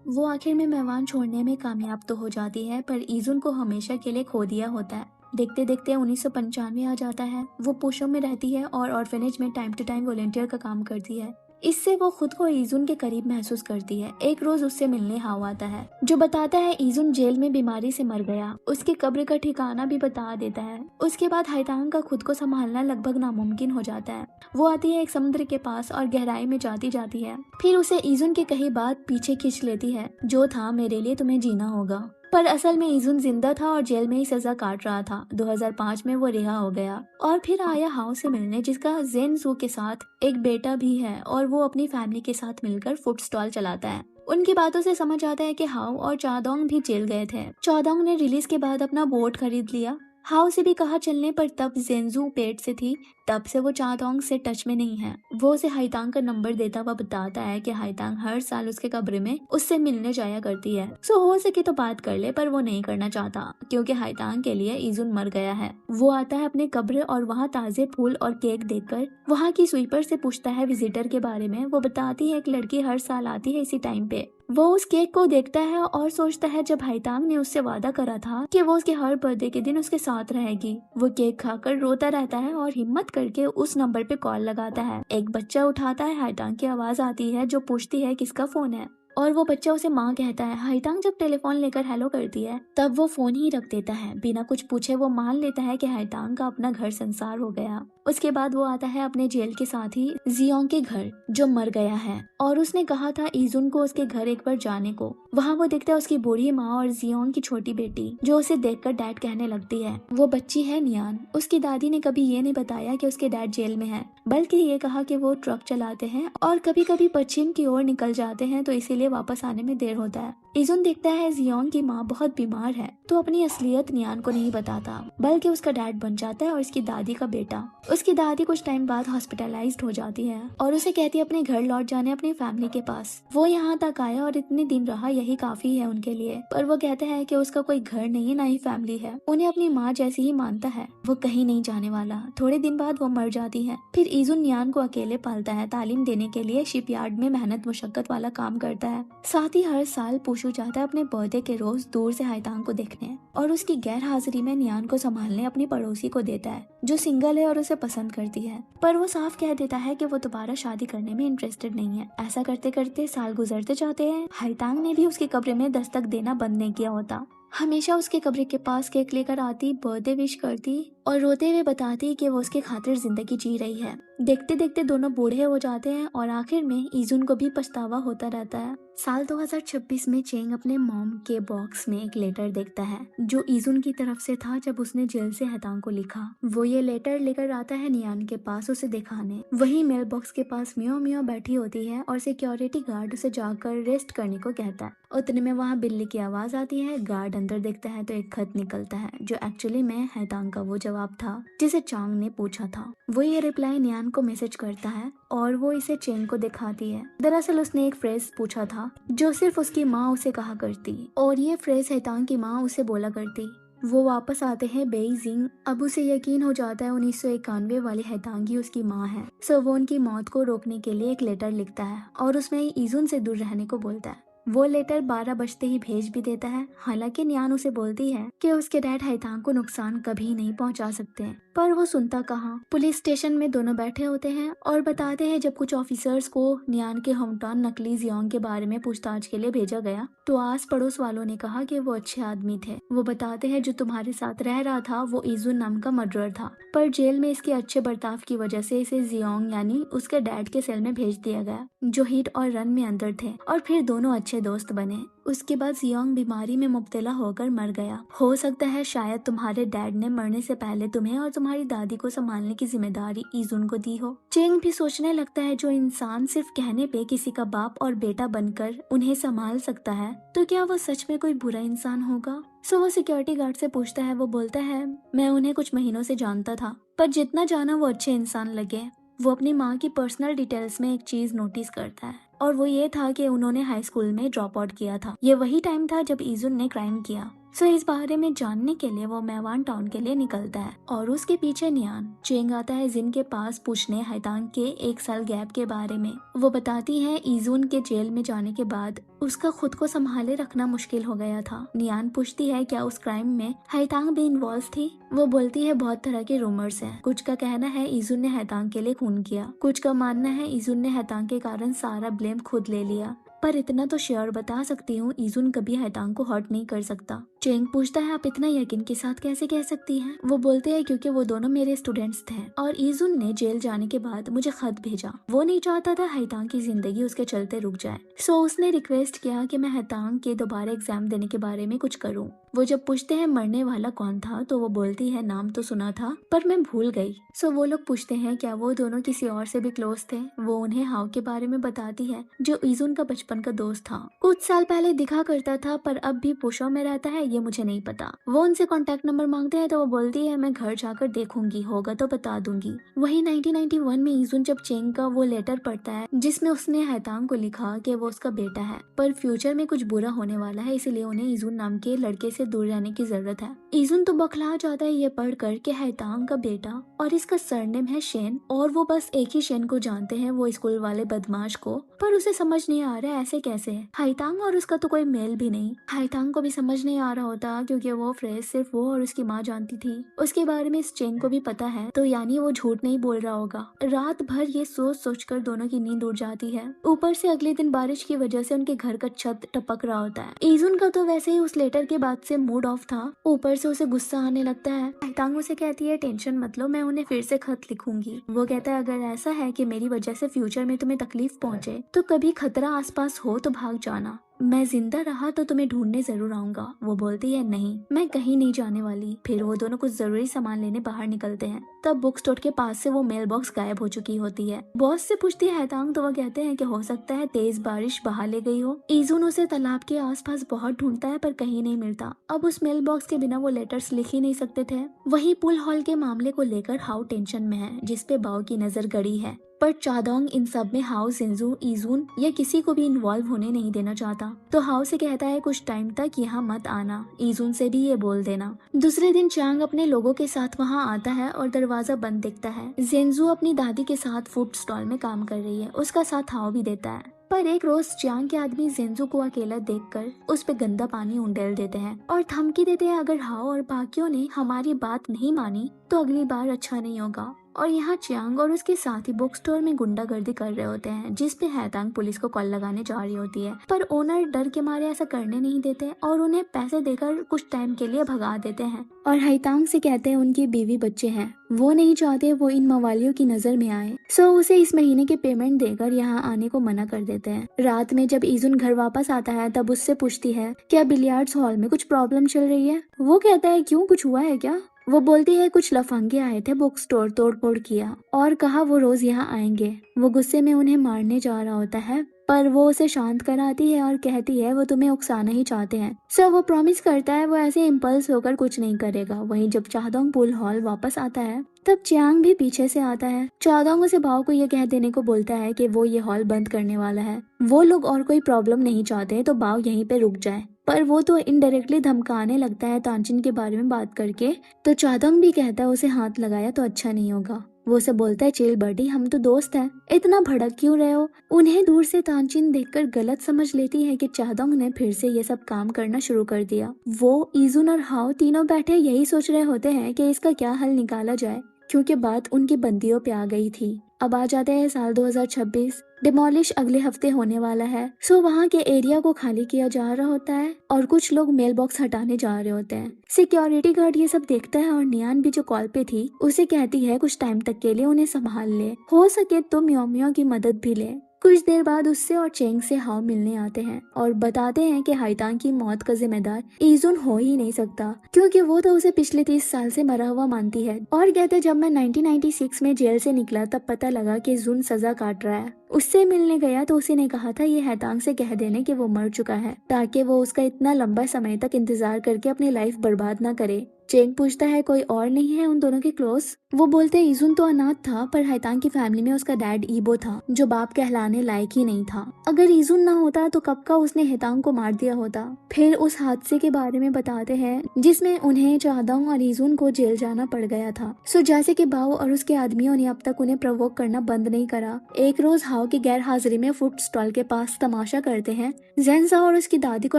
वो आखिर में मेवान छोड़ने में कामयाब तो हो जाती है पर इजुन को हमेशा के लिए खो दिया होता है। देखते देखते 1995 आ जाता है। वो पुशो में रहती है और ऑर्फेनेज में टाइम टू टाइम वॉलंटियर का काम करती है। इससे वो खुद को इजुन के करीब महसूस करती है। एक रोज उससे मिलने हाव आता है जो बताता है इजुन जेल में बीमारी से मर गया। उसकी कब्र का ठिकाना भी बता देता है। उसके बाद हाईतांग का खुद को संभालना लगभग नामुमकिन हो जाता है। वो आती है एक समुद्र के पास और गहराई में जाती जाती है। फिर उसे इजुन की कही बात पीछे खींच लेती है, जो था मेरे लिए तुम्हें जीना होगा। पर असल में इजुन जिंदा था और जेल में ही सजा काट रहा था। 2005 में वो रिहा हो गया और फिर आया हाउ से मिलने, जिसका जेनजू के साथ एक बेटा भी है और वो अपनी फैमिली के साथ मिलकर फूड स्टॉल चलाता है। उनकी बातों से समझ आता है कि हाउ और चादोंग भी जेल गए थे। चादोंग ने रिलीज के बाद अपना बोट खरीद लिया। हाउ से भी कहा चलने पर तब जेनजू पेट से थी, तब से वो चादोंग से टच में नहीं है। वो उसे हाईतांग का नंबर देता हुआ बताता है कि हाईतांग हर साल उसके कब्र में उससे मिलने जाया करती है। सो हो सके तो बात कर ले, पर वो नहीं करना चाहता क्योंकि हाईतांग के लिए इजुन मर गया है। वो आता है अपने कब्र और वहाँ ताजे फूल और केक देखकर वहाँ की स्वीपर से पूछता है विजिटर के बारे में। वो बताती है एक लड़की हर साल आती है इसी टाइम पे। वो उस केक को देखता है और सोचता है जब हाईतांग ने उससे वादा करा था कि वो उसके हर बर्थडे के दिन उसके साथ रहेगी। वो केक खाकर रोता रहता है और हिम्मत करके उस नंबर पे कॉल लगाता है। एक बच्चा उठाता है। हाईतांग की आवाज आती है जो पूछती है किसका फोन है और वो बच्चा उसे माँ कहता है। हाईतांग जब टेलीफोन लेकर हेलो करती है तब वो फोन ही रख देता है। बिना कुछ पूछे वो मान लेता है कि हाईतांग का अपना घर संसार हो गया। उसके बाद वो आता है अपने जेल के साथी जियोंग के घर जो मर गया है और उसने कहा था इजुन को उसके घर एक बार जाने को। वहाँ वो देखता है उसकी बूढ़ी माँ और जियोंग की छोटी बेटी जो उसे देखकर डैड कहने लगती है। वो बच्ची है नियान। उसकी दादी ने कभी ये नहीं बताया कि उसके डैड जेल में है, बल्कि ये कहा कि वो ट्रक चलाते हैं और कभी कभी पश्चिम की ओर निकल जाते हैं, तो इसीलिए लिए वापस आने में देर होता है। इजुन देखता है जियोंग की माँ बहुत बीमार है तो अपनी असलियत नियान को नहीं बताता, बल्कि उसका डैड बन जाता है और उसकी दादी का बेटा। उसकी दादी कुछ टाइम बाद हॉस्पिटलाइज्ड हो जाती है और उसे कहती है अपने घर लौट जाने, अपनी फैमिली के पास। वो यहाँ तक आया और इतने दिन रहा, यही काफी है उनके लिए। पर वो कहता है कि उसका कोई घर नहीं है, ना ही फैमिली है, उन्हें अपनी माँ जैसी ही मानता है, वो कहीं नहीं जाने वाला। थोड़े दिन बाद वो मर जाती है। फिर इजुन नियान को अकेले पालता है, तालीम देने के लिए शिपयार्ड में मेहनत मुशक्कत वाला काम करता है। साथ ही हर साल पूछू जाता है अपने बर्थडे के रोज दूर से हाइतांग को देखने, और उसकी गैर हाजिरी में नियान को संभालने अपनी पड़ोसी को देता है जो सिंगल है और उसे पसंद करती है। पर वो साफ कह देता है कि वो दोबारा शादी करने में इंटरेस्टेड नहीं है। ऐसा करते करते साल गुजरते जाते हैं। हाइतांग ने भी उसके कब्र में दस्तक देना बंद नहीं किया होता। हमेशा उसके कब्र के पास केक लेकर आती, बर्थडे विश करती और रोते हुए बताती कि वो उसके खातिर जिंदगी जी रही है। देखते देखते दोनों बूढ़े हो जाते हैं और आखिर में इजुन को भी पछतावा होता रहता है। साल 2026 में चेंग अपने मॉम के बॉक्स में एक लेटर देखता है जो इजुन की तरफ से था जब उसने जेल से हैतांग को लिखा। वो ये लेटर लेकर आता है नियान के पास उसे दिखाने। वही मेल बॉक्स के पास मियो मियो बैठी होती है और सिक्योरिटी गार्ड उसे जाकर रेस्ट करने को कहता है। उतने में वहाँ बिल्ली की आवाज आती है। गार्ड अंदर देखता है तो एक खत निकलता है जो एक्चुअली में हैतांग का वो जवाब था जिसे चांग ने पूछा था। वो ये रिप्लाई नियान को मैसेज करता है और वो इसे चेंग को दिखाती है। दरअसल उसने एक फ्रेज पूछा था जो सिर्फ उसकी माँ उसे कहा करती, और ये फ्रेज हैतांग की माँ उसे बोला करती। वो वापस आते हैं बेइजिंग। अब उसे यकीन हो जाता है 1991 वाली हैतांग ही उसकी माँ है। सो वो उनकी मौत को रोकने के लिए एक लेटर लिखता है और उसमें इजुन से दूर रहने को बोलता है। वो लेटर 12 बजते ही भेज भी देता है। हालांकि नियान उसे बोलती है कि उसके डैड हैतांग को नुकसान कभी नहीं पहुंचा सकते, पर वो सुनता कहाँ। पुलिस स्टेशन में दोनों बैठे होते हैं और बताते हैं जब कुछ ऑफिसर्स को नियान के होमटाउन नकली जियोंग के बारे में पूछताछ के लिए भेजा गया तो आस पड़ोस वालों ने कहा कि वो अच्छे आदमी थे। वो बताते हैं जो तुम्हारे साथ रह रहा था वो इजुन नाम का मर्डरर था, पर जेल में इसके अच्छे बर्ताव की वजह से इसे जियोंग यानी उसके डैड के सेल में भेज दिया गया जो हिट और रन में अंदर थे, और फिर दोनों अच्छे दोस्त बने। उसके बाद जियोंग बीमारी में मुब्तला होकर मर गया। हो सकता है शायद तुम्हारे डैड ने मरने से पहले तुम्हें और तुम्हारी दादी को संभालने की जिम्मेदारी इजुन को दी हो। चेंग भी सोचने लगता है जो इंसान सिर्फ कहने पे किसी का बाप और बेटा बनकर उन्हें संभाल सकता है तो क्या वो सच में कोई बुरा इंसान होगा। सो वो सिक्योरिटी गार्ड से पूछता है। वो बोलता है मैं उन्हें कुछ महीनों से जानता था, पर जितना जाना वो अच्छे इंसान लगे। वो अपनी माँ की पर्सनल डिटेल्स में एक चीज नोटिस करता है और वो ये था कि उन्होंने हाई स्कूल में ड्रॉप आउट किया था। ये वही टाइम था जब इजुन ने क्राइम किया। सो इस बारे में जानने के लिए वो मेवान टाउन के लिए निकलता है और उसके पीछे नियान। चेंग आता है जिन के पास पूछने हैतांग के 1 साल गैप के बारे में। वो बताती है इजुन के जेल में जाने के बाद उसका खुद को संभाले रखना मुश्किल हो गया था। नियान पूछती है क्या उस क्राइम में हैतांग भी इन्वॉल्व थी। वो बोलती है बहुत तरह के रूमर्स हैं। कुछ का कहना है इजुन ने हैतांग के लिए खून किया, कुछ का मानना है इजुन ने हैतांग के कारण सारा ब्लेम खुद ले लिया, पर इतना तो श्योर बता सकती हूँ इजुन कभी हैतांग को हर्ट नहीं कर सकता। चेंग पूछता है आप इतना यकीन के साथ कैसे कह सकती हैं। वो बोलते हैं क्योंकि वो दोनों मेरे स्टूडेंट्स थे और इजुन ने जेल जाने के बाद मुझे खत भेजा। वो नहीं चाहता था हैतांग की जिंदगी उसके चलते रुक जाए। सो उसने रिक्वेस्ट किया कि मैं हैतांग के दोबारा एग्जाम देने के बारे में कुछ करूँ। वो जब पूछते हैं मरने वाला कौन था तो वो बोलती है नाम तो सुना था पर मैं भूल गई। सो वो लोग पूछते हैं क्या वो दोनों किसी और से भी क्लोज थे। वो उन्हें हाउ के बारे में बताती है जो इजुन का बचपन का दोस्त था, कुछ साल पहले दिखा करता था पर अब भी पुशो में रहता है, ये मुझे नहीं पता। वो उनसे कांटेक्ट नंबर मांगते हैं तो वो बोलती है मैं घर जाकर देखूंगी, होगा तो बता दूंगी। वही 1991 में इजुन जब चेंग का वो लेटर पढ़ता है जिसमें उसने हैतांग को लिखा कि वो उसका बेटा है पर फ्यूचर में कुछ बुरा होने वाला है, इसलिए उन्हें इजुन नाम के लड़के से दूर रहने की जरूरत है। इजुन तो बौखला जाता है ये पढ़कर कि हैतांग का बेटा और इसका सरनेम है शेन और वो बस एक ही शेन को जानते हैं, वो स्कूल वाले बदमाश को। पर उसे समझ नहीं आ रहा ऐसे कैसे। हैतांग और उसका तो कोई मेल भी नहीं। हैतांग को भी समझ नहीं आ रहा होता क्योंकि वो फ्रेज सिर्फ वो और उसकी माँ जानती थी। उसके बारे में इस चेंग को भी पता है तो यानी वो झूठ नहीं बोल रहा होगा। रात भर ये सोच सोच कर दोनों की नींद उड़ जाती है। ऊपर से अगले दिन बारिश की वजह से उनके घर का छत टपक रहा होता है। इजुन का तो वैसे ही उस लेटर के बाद से मूड ऑफ था, ऊपर से उसे गुस्सा आने लगता है। हैतांग उसे कहती है टेंशन मत लो, मैं उन्हें फिर से खत लिखूंगी। वो कहता है अगर ऐसा है कि मेरी वजह से फ्यूचर में तुम्हें तकलीफ पहुंचे तो कभी खतरा आसपास हो तो भाग जाना। मैं जिंदा रहा तो तुम्हें ढूंढने जरूर आऊंगा। वो बोलती है नहीं, मैं कहीं नहीं जाने वाली। फिर वो दोनों कुछ जरूरी सामान लेने बाहर निकलते हैं। तब बुक स्टोर के पास से वो मेल बॉक्स गायब हो चुकी होती है। बॉस से पूछती है हैतांग तो वो कहते हैं कि हो सकता है तेज बारिश बहा ले गई हो। ईजुन उसे तालाब के आसपास बहुत ढूंढता है पर कहीं नहीं मिलता। अब उस मेल बॉक्स के बिना वो लेटर्स लिख ही नहीं सकते थे। वही पुल हॉल के मामले को लेकर हाउ टेंशन में है, जिसपे बाओ की नजर गड़ी है। पर चादोंग इन सब में हाउ, जिंजू, ईजुन या किसी को भी इन्वॉल्व होने नहीं देना चाहता। तो हाउ से कहता है कुछ टाइम तक यहाँ मत आना। ईजुन से भी ये बोल देना। दूसरे दिन चांग अपने लोगों के साथ वहाँ आता है और दरवाजा बंद दिखता है। जेंजू अपनी दादी के साथ फूड स्टॉल में काम कर रही है। उसका साथ हाउ भी देता है। पर एक रोज चांग के आदमी जेंजू को अकेला देखकर उस पे गंदा पानी उंडेल देते हैं और धमकी देते हैं अगर हाओ और बाकियों ने हमारी बात नहीं मानी तो अगली बार अच्छा नहीं होगा। और यहाँ चियांग और उसके साथी बुक स्टोर में गुंडागर्दी कर रहे होते हैं, जिसपे हैतांग पुलिस को कॉल लगाने जा रही होती है। पर ओनर डर के मारे ऐसा करने नहीं देते और उन्हें पैसे देकर कुछ टाइम के लिए भगा देते हैं। और हैतांग से कहते हैं उनकी बीवी बच्चे हैं, वो नहीं चाहते वो इन मवालियों की नजर में आए। सो उसे इस महीने के पेमेंट देकर यहाँ आने को मना कर देते हैं। रात में जब ईजुन घर वापस आता है तब उससे पूछती है क्या बिलियर्ड्स हॉल में कुछ प्रॉब्लम चल रही है। वो कहता है क्यों, कुछ हुआ है क्या। वो बोलती है कुछ लफंगे आए थे, बुक स्टोर तोड़ फोड़ किया और कहा वो रोज यहाँ आएंगे। वो गुस्से में उन्हें मारने जा रहा होता है पर वो उसे शांत कराती है और कहती है वो तुम्हें उकसाना ही चाहते हैं। सो वो प्रॉमिस करता है वो ऐसे इम्पल्स होकर कुछ नहीं करेगा। वहीं जब चादोंग पुल हॉल वापस आता है तब चियांग भी पीछे से आता है। चादोंग उसे बाओ को ये कह देने को बोलता है कि वो ये हॉल बंद करने वाला है। वो लोग और कोई प्रॉब्लम नहीं चाहते तो बाओ यहीं पे रुक जाए। पर वो तो इनडायरेक्टली धमकाने लगता है तानचिन के बारे में बात करके। तो चादोंग भी कहता है उसे हाथ लगाया तो अच्छा नहीं होगा। वो उसे बोलता है चिल बडी, हम तो दोस्त हैं, इतना भड़क क्यों रहे हो। उन्हें दूर से तानचिन देखकर गलत समझ लेती है कि चादोंग ने फिर से ये सब काम करना शुरू कर दिया। वो, ईजुन और हाओ तीनों बैठे यही सोच रहे होते हैं कि इसका क्या हल निकाला जाए, क्योंकि बात उनकी बंदियों पे आ गई थी। अब आ जाते हैं साल 2026। डिमोलिश अगले हफ्ते होने वाला है। सो वहाँ के एरिया को खाली किया जा रहा होता है और कुछ लोग मेल बॉक्स हटाने जा रहे होते हैं। सिक्योरिटी गार्ड ये सब देखता है और नियान भी जो कॉल पे थी उसे कहती है कुछ टाइम तक के लिए उन्हें संभाल ले, हो सके तो म्यों की मदद भी ले। कुछ देर बाद उससे और चेंग से हाओ मिलने आते हैं और बताते हैं कि हाइतांग की मौत का जिम्मेदार ईजुन हो ही नहीं सकता, क्योंकि वो तो उसे पिछले 30 साल से मरा हुआ मानती है। और कहते जब मैं 1996 में जेल से निकला तब पता लगा कि जुन सजा काट रहा है। उससे मिलने गया तो उसी ने कहा था ये हैतांग से कह देने कि वो मर चुका है, ताकि वो उसका इतना लंबा समय तक इंतजार करके अपनी लाइफ बर्बाद ना करे। चेंग पूछता है कोई और नहीं है उन दोनों के क्लोज। वो बोलते ईजुन तो अनाथ था पर हैतांग की फैमिली में उसका डैड ईबो था जो बाप कहलाने लायक ही नहीं था। अगर ईजुन ना होता तो कब का उसने हैतांग को मार दिया होता। फिर उस हादसे के बारे में बताते हैं जिसमें उन्हें चादोंग और ईजुन को जेल जाना पड़ गया था। सो जैसे कि बाओ और उसके आदमियों ने अब तक उन्हें प्रवोक करना बंद नहीं करा। एक रोज हाओ की गैर हाजिरी में फूड स्टॉल के पास तमाशा करते हैं। जेंसा और उसकी दादी को